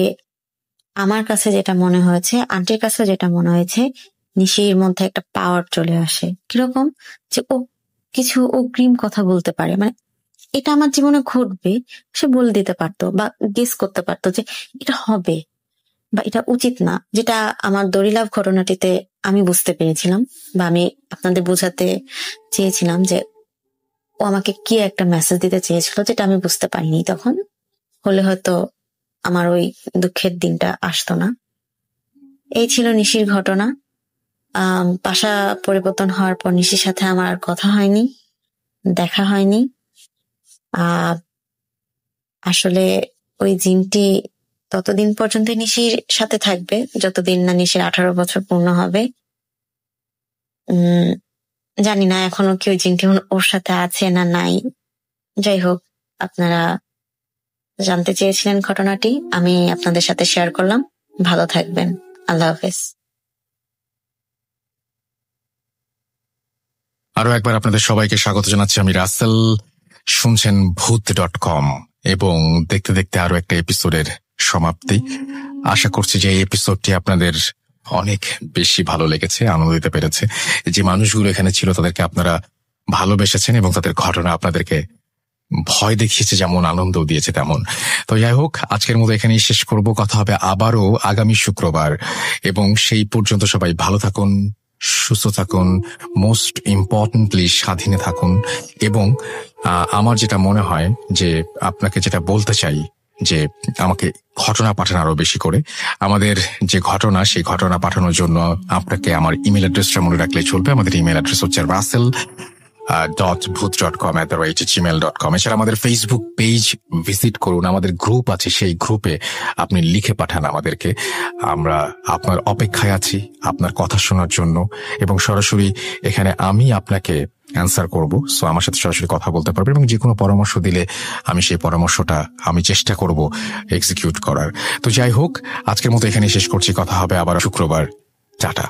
[SPEAKER 8] আমার কাছে যেটা মনে হয়েছে, আন্টির কাছে যেটা মনে হয়েছে, নিশির মধ্যে একটা পাওয়ার চলে আসে। কিরকম? যে ও কিছু অগ্রিম কথা বলতে পারে, মানে এটা আমার জীবনে ঘটবে সে বলে দিতে পারতো বা গেস করতে পারতো যে এটা হবে বা এটা উচিত না, যেটা আমার দড়িলাভ ঘটনাটিতে আমি বুঝতে পেরেছিলাম বা আমি আপনাদের বোঝাতে চেয়েছিলাম যে ও আমাকে কি একটা মেসেজ দিতে চেয়েছিল, যেটা আমি বুঝতে পারিনি তখন। হলে হয়তো আমার ওই দুঃখের দিনটা আসতো না। এই ছিল নিশির ঘটনা। বাসা পরিবর্তন হওয়ার পর নিশির সাথে আমার আর কথা হয়নি, দেখা হয়নি। আসলে ওই জিনটি ততদিন পর্যন্ত নিশির সাথে থাকবে যতদিন না নিশির 18 বছর পূর্ণ হবে। জানি না এখনো কি ওই জিনটি ওর সাথে আছে না নাই। যাই হোক, আপনারা জানতে চেয়েছিলেন ঘটনাটি, আমি আপনাদের সাথে শেয়ার করলাম। ভালো থাকবেন, আল্লাহ হাফেজ।
[SPEAKER 1] আরো একবার আপনাদের সবাইকে স্বাগত জানাচ্ছি, আমি রাসেল। শুনছেন ভূত.com এবং দেখতে দেখতে আরো একটা এপিসোডের সমাপ্তি। আশা করছি যে এই এপিসোডটি আপনাদের অনেক বেশি ভালো লেগেছে, আনন্দ দিতে পেরেছে। যে মানুষগুলো এখানে ছিল তাদেরকে আপনারা ভালোবেসেছেন এবং তাদের ঘটনা আপনাদেরকে ভয় দেখিয়েছে যেমন, আনন্দ দিয়েছে তেমন। তো যাই হোক, আজকের মতো এখানেই শেষ করব। কথা হবে আবারও আগামী শুক্রবার, এবং সেই পর্যন্ত সবাই ভালো থাকুন, সুস্থ থাকুন, মোস্ট ইম্পর্টেন্টলি স্বাধীনে থাকুন। এবং আমার যেটা মনে হয় যে আপনাকে যেটা বলতে চাই যে আমাকে ঘটনা পাঠান আরো বেশি করে। আমাদের যে ঘটনা, সেই ঘটনা পাঠানোর জন্য আপনাকে আমার ইমেল অ্যাড্রেসটা মনে রাখলেই চলবে। আমাদের ইমেল অ্যাড্রেস হচ্ছে rasel.booth.com@gmail.com। এছাড়া আমাদের ফেসবুক পেজ ভিজিট করুন, আমাদের গ্রুপ আছে, সেই গ্রুপে আপনি লিখে পাঠান আমাদেরকে। আমরা আপনার অপেক্ষায় আছি আপনার কথা শোনার জন্য, এবং সরাসরি এখানে আমি আপনাকে অ্যান্সার করব। সো আমার সাথে সরাসরি কথা বলতে পারবে, এবং যে কোনো পরামর্শ দিলে আমি সেই পরামর্শটা আমি চেষ্টা করব এক্সিকিউট করার। তো যাই হোক, আজকের মতো এখানে শেষ করছি। কথা হবে আবার শুক্রবার। টাটা।